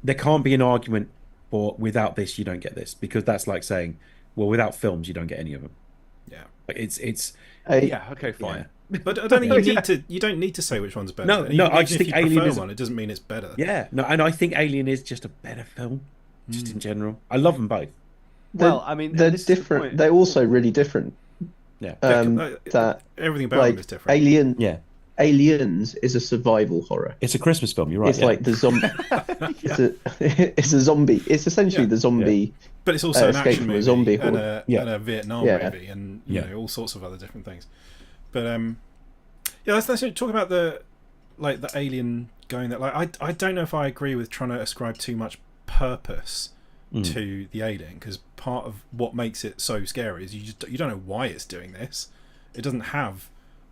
There can't be an argument for without this you don't get this, because that's like saying, well, without films you don't get any of them. Yeah, like it's okay, fine. Yeah. But I don't think you don't need to say which one's better. No, I just think Alien is one. It doesn't mean it's better. Yeah, no, and I think Alien is just a better film, just in general. I love them both. Well, I mean, they're different. They're also really different. Yeah, that everything about them is different. Alien, Aliens is a survival horror. It's a Christmas film. You're right. It's Yeah. like the zombie. It's a zombie. It's essentially Yeah. the zombie. But it's also an Escape action from a movie zombie and horde. a Vietnam movie, and you know, all sorts of other different things. But yeah, let's talk about the alien going there. Like, I don't know if I agree with trying to ascribe too much purpose to the alien, because part of what makes it so scary is you don't know why it's doing this. It doesn't have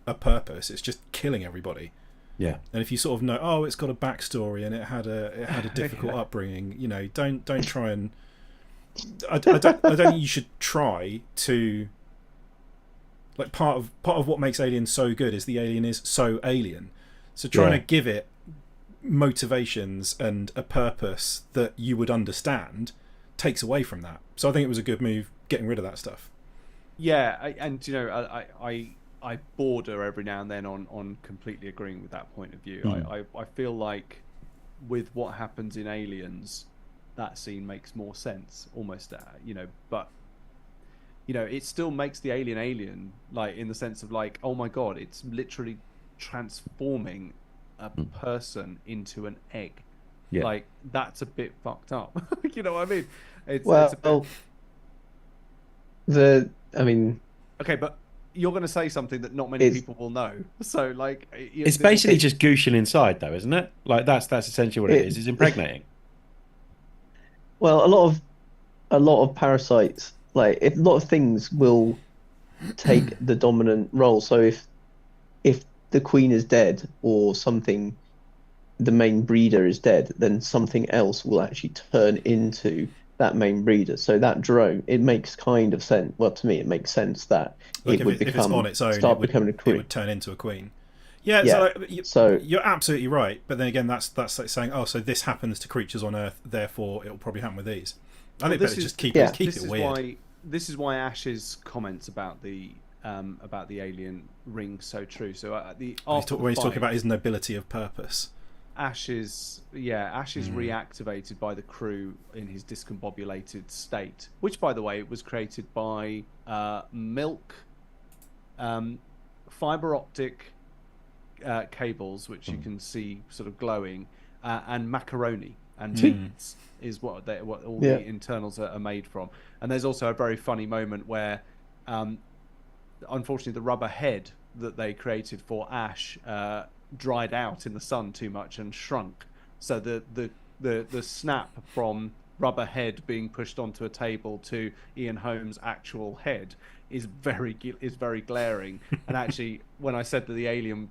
a purpose. It's just killing everybody. Yeah. And if you sort of know, oh, it's got a backstory and it had a difficult upbringing, you know, don't try and. I don't think you should try to. Like, part of what makes Alien so good is the alien is so alien. So trying to give it motivations and a purpose that you would understand takes away from that. So I think it was a good move getting rid of that stuff. Yeah, and you know, I border every now and then on completely agreeing with that point of view. I feel like with what happens in Aliens, that scene makes more sense, almost, you know, but you know, it still makes the alien, like, in the sense of, like, oh my god, it's literally transforming a person into an egg. Yeah. Like, that's a bit fucked up. You know what I mean? It's Well, I mean, okay, but you're going to say something that not many people will know. So, like, it's basically just Gushin inside, though, isn't it? Like, that's essentially what it is. It's impregnating. well, a lot of parasites, like, a lot of things will take the dominant role. So if the queen is dead, or something, the main breeder is dead, then something else will actually turn into that main breeder. So that drone, it makes kind of sense. Well, to me, it makes sense that Like, it would if it's on its own, becoming a it queen. would turn into a queen. Yeah, Yeah. So you're absolutely right. But then again, that's like saying, oh, so this happens to creatures on Earth, therefore it'll probably happen with these. I think better just keep it weird. This is why Ash's comments about the alien ring so true. So when he's talking about his nobility of purpose. Ash is reactivated by the crew in his discombobulated state, which, by the way, was created by milk, fiber optic cables, which you can see sort of glowing, and macaroni and beans is what all the internals are made from. And there's also a very funny moment where, unfortunately, the rubber head that they created for Ash dried out in the sun too much and shrunk. So the snap from rubber head being pushed onto a table to Ian Holmes' actual head is very glaring. And actually, when I said that the alien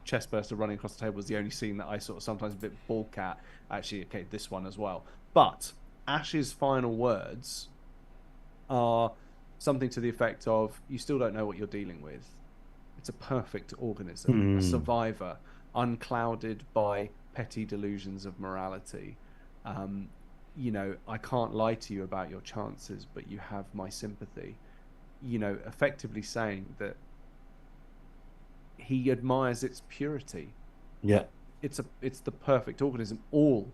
chestburster running across the table was the only scene that I sort of sometimes a bit balk at, actually, okay, this one as well. But Ash's final words are something to the effect of, you still don't know what you're dealing with. It's a perfect organism, a survivor, unclouded by petty delusions of morality. You know, I can't lie to you about your chances, but you have my sympathy. You know, effectively saying that he admires its purity. Yeah. It's the perfect organism. All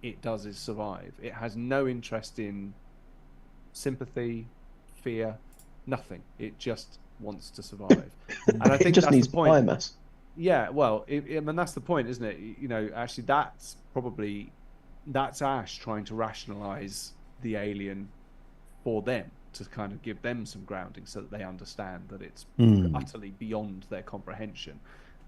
it does is survive. It has no interest in sympathy, fear, nothing. It just wants to survive. And I think it just that's needs the point. biomass. Yeah, well, I mean, that's the point, isn't it? You know, actually, that's Ash trying to rationalize the alien for them, to kind of give them some grounding so that they understand that it's utterly beyond their comprehension.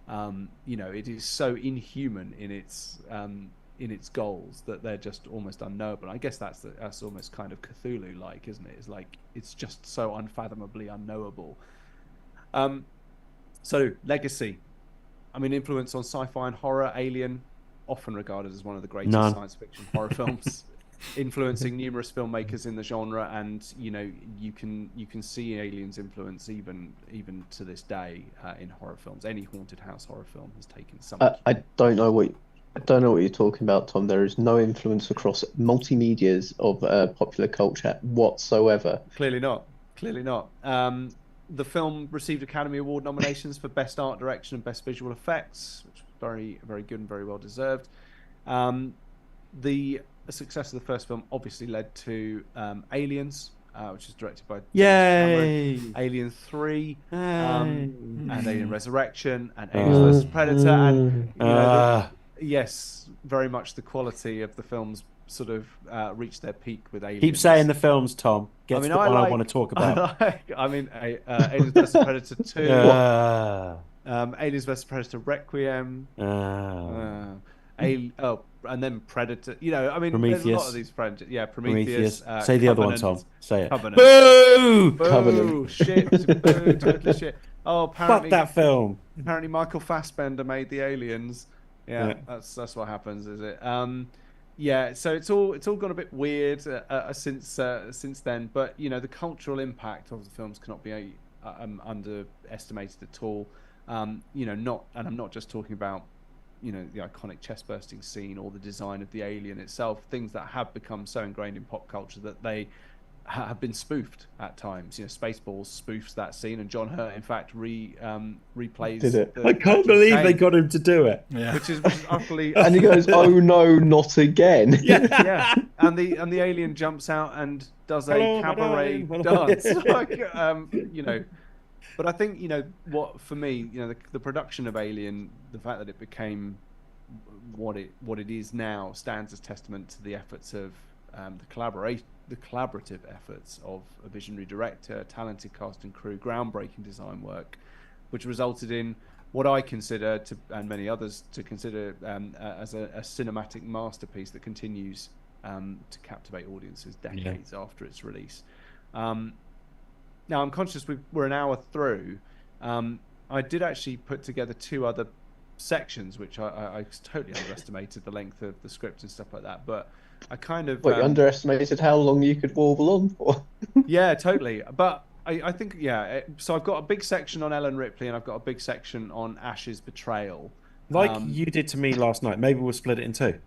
You know, it is so inhuman in its goals that they're just almost unknowable. I guess that's almost kind of Cthulhu-like, isn't it? It's like, it's just so unfathomably unknowable. So legacy, I mean, influence on sci-fi and horror. Alien, often regarded as one of the greatest science fiction horror films, influencing numerous filmmakers in the genre. And you know, you can see Alien's influence even to this day in horror films. Any haunted house horror film has taken some. I don't know what you're talking about, Tom. There is no influence across multimedias of popular culture whatsoever. Clearly not. The film received Academy Award nominations for Best Art Direction and Best Visual Effects, which was very, very good and very well deserved. The success of the first film obviously led to Aliens, which is directed by James Cameron, Yay! Alien 3, Yay. and Alien Resurrection, and Aliens vs Predator, and yes, very much the quality of the films sort of reached their peak with Aliens. Keep saying the films, Tom. Get to the one I want to talk about. Aliens vs Predator 2, Aliens vs Predator Requiem, and then Predator. You know, I mean, Prometheus. there's a lot of these franchises. Yeah, Prometheus. Say the Covenant, other one, Tom. Say it. Covenant. Boo! Boo! Covenant. Shit! Boo! Totally shit. Oh, apparently, Fuck that film. apparently Michael Fassbender made the Aliens. Yeah, that's what happens, is it? Yeah, so it's all gone a bit weird since then. But you know, the cultural impact of the films cannot be underestimated at all. You know, I'm not just talking about, you know, the iconic chest bursting scene or the design of the alien itself, things that have become so ingrained in pop culture that they have been spoofed at times. You know, Spaceballs spoofs that scene, and John Hurt in fact replays. Did it? I can't believe they got him to do it. Yeah. which is utterly. And he goes, "Oh no, not again!" Yeah, and the alien jumps out and does a Hello, cabaret my dance. Like, you know, but I think, you know, what for me, you know, the production of Alien, the fact that it became what it is now, stands as testament to the efforts of the collaborative efforts of a visionary director, talented cast and crew, groundbreaking design work, which resulted in what I consider and many others to consider as a cinematic masterpiece that continues to captivate audiences decades after its release. Now, I'm conscious we're an hour through. I did actually put together 2 other sections, which I totally underestimated the length of the script and stuff like that, but I kind of... What, you underestimated how long you could warble on for? Yeah, totally. But I think, so I've got a big section on Ellen Ripley, and I've got a big section on Ash's betrayal. Like you did to me last night. Maybe we'll split it in 2.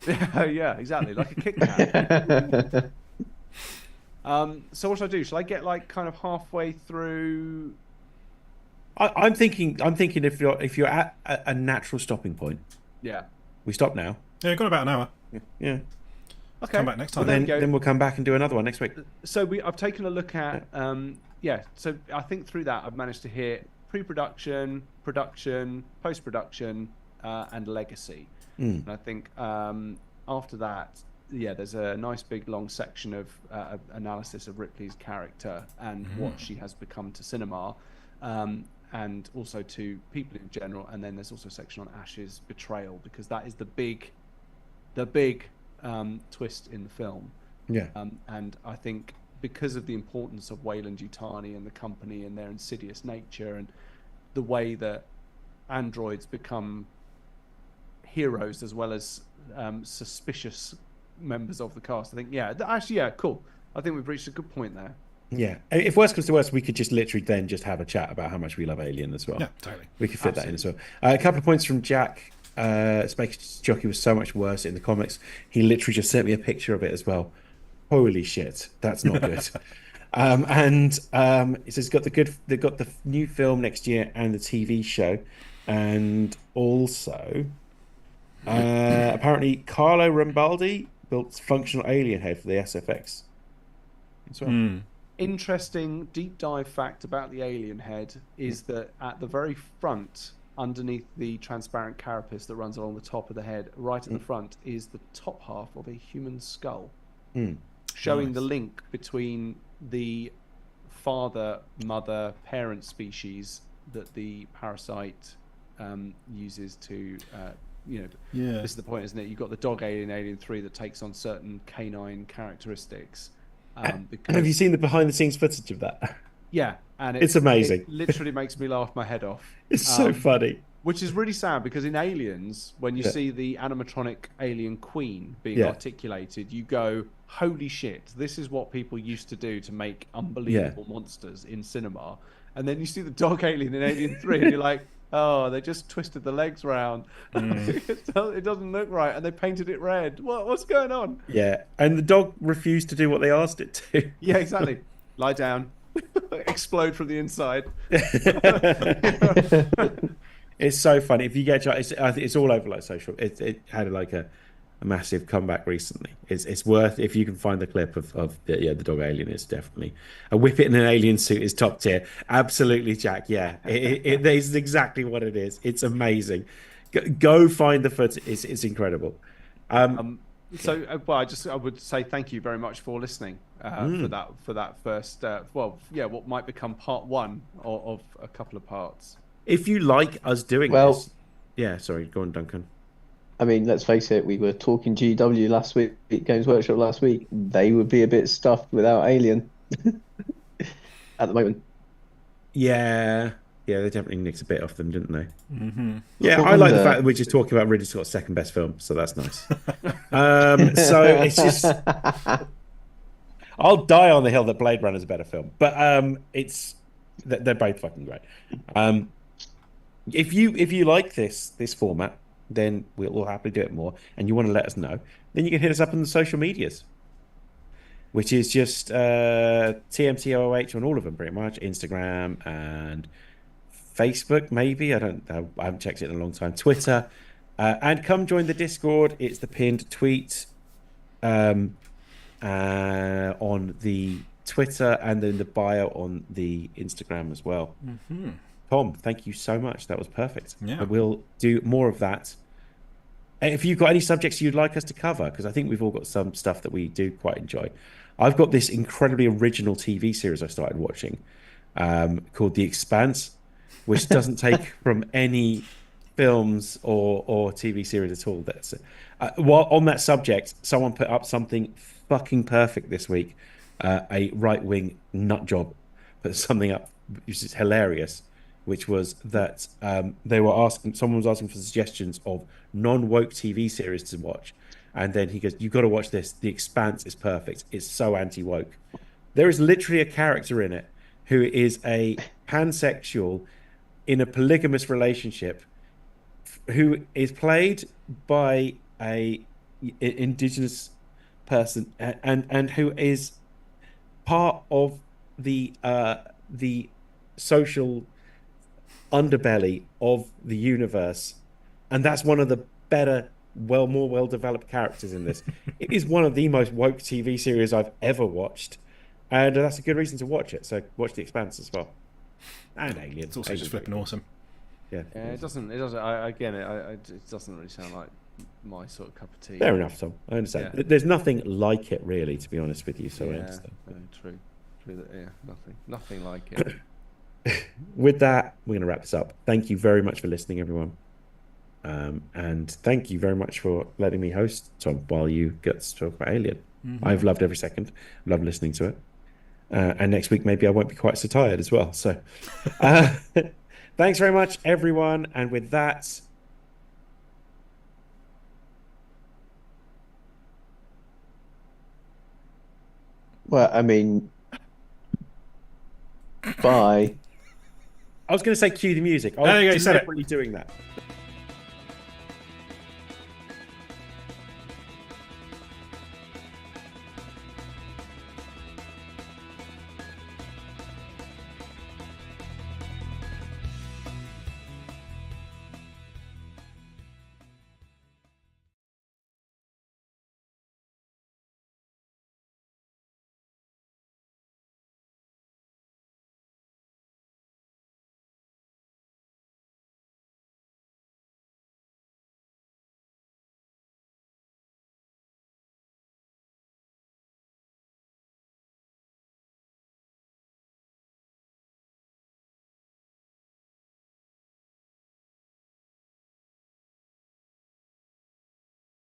Yeah, exactly. Like a Kit Kat. So what should I do? Shall I get like kind of halfway through? I'm thinking if you're at a natural stopping point, Yeah. we stop now. Yeah, we've got about an hour. Yeah. Okay. Come back next time. Well, there you go. Then we'll come back and do another one next week. So I've taken a look at so I think through that I've managed to hit pre-production, production, post-production, and legacy. And I think after that, there's a nice big long section of analysis of Ripley's character and what she has become to cinema, and also to people in general. And then there's also a section on Ash's betrayal, because that is the big twist in the film. Yeah. And I think because of the importance of Weyland-Yutani and the company and their insidious nature and the way that androids become heroes as well as suspicious members of the cast, I think, cool. I think we've reached a good point there. Yeah. If worst comes to worst, we could just literally then just have a chat about how much we love Alien as well. Yeah, totally. We could fit that in as well. A couple of points from Jack. Space Jockey was so much worse in the comics. He literally just sent me a picture of it as well. Holy shit, that's not good. And it says they've got the new film next year and the TV show, and also apparently Carlo Rambaldi built functional alien head for the SFX as well. Interesting deep dive fact about the alien head is that at the very front, underneath the transparent carapace that runs along the top of the head, right at the front, is the top half of a human skull, showing the link between the father, mother, parent species that the parasite uses to, this is the point, isn't it? You've got the dog alien, Alien 3, that takes on certain canine characteristics. And have you seen the behind-the-scenes footage of that? Yeah, and it's amazing. It literally makes me laugh my head off. It's so funny. Which is really sad, because in Aliens, when you see the animatronic alien queen being articulated, you go, holy shit, this is what people used to do to make unbelievable monsters in cinema. And then you see the dog alien in Alien 3 and you're like, oh, they just twisted the legs round. It doesn't look right, and they painted it red. What's going on? Yeah, and the dog refused to do what they asked it to. Yeah, exactly. Lie down. Explode from the inside. It's so funny. If you get, it's all over like social. It had like a a massive comeback recently. It's worth, if you can find the clip of the dog alien, is definitely a whip it in an alien suit is top tier. Absolutely, Jack. Yeah, it is exactly what it is. It's amazing. Go find the footage. It's incredible. So, well, I would say thank you very much for listening for that first, what might become part one of a couple of parts. If you like us doing this, yeah, sorry, go on, Duncan. I mean, let's face it, we were talking GW last week, Games Workshop last week. They would be a bit stuffed without Alien at the moment. Yeah, they definitely nicked a bit off them, didn't they? Mm-hmm. Yeah, I like the fact that we're just talking about Ridley Scott's second best film, so that's nice. So it's just, I'll die on the hill that Blade Runner is a better film, but they're both fucking great. If you like this format, then we'll happily do it more, and you want to let us know, then you can hit us up on the social medias, which is just TMTOOH on all of them, pretty much. Instagram and Facebook, maybe. I haven't checked it in a long time. Twitter. And come join the Discord. It's the pinned tweet on the Twitter, and then the bio on the Instagram as well. Mm-hmm. Tom, thank you so much. That was perfect. Yeah. We'll do more of that. If you've got any subjects you'd like us to cover, because I think we've all got some stuff that we do quite enjoy. I've got this incredibly original TV series I started watching called The Expanse, which doesn't take from any films or TV series at all. That's while on that subject, someone put up something fucking perfect this week. A right-wing nut job put something up, which is hilarious, which was that someone was asking for suggestions of non-woke TV series to watch, and then he goes, "You've got to watch this. The Expanse is perfect. It's so anti-woke." There is literally a character in it who is a pansexual in a polygamous relationship, who is played by a indigenous person, and who is part of the social underbelly of the universe, and that's one of the better, more well-developed characters in this. It is one of the most woke TV series I've ever watched, and that's a good reason to watch it. So watch The Expanse as well, and Alien. It's also just flipping awesome. Yeah, it doesn't. It doesn't really sound like my sort of cup of tea. Fair enough, Tom. I understand. Yeah. There's nothing like it, really, to be honest with you. So I understand. True. Nothing like it. With that, we're going to wrap this up. Thank you very much for listening, everyone. And thank you very much for letting me host, Tom, while you get to talk about Alien. Mm-hmm. I've loved every second. Love listening to it. And next week, maybe I won't be quite so tired as well. So thanks very much, everyone. And with that... Well, I mean... Bye. I was going to say cue the music. I was deliberately doing that.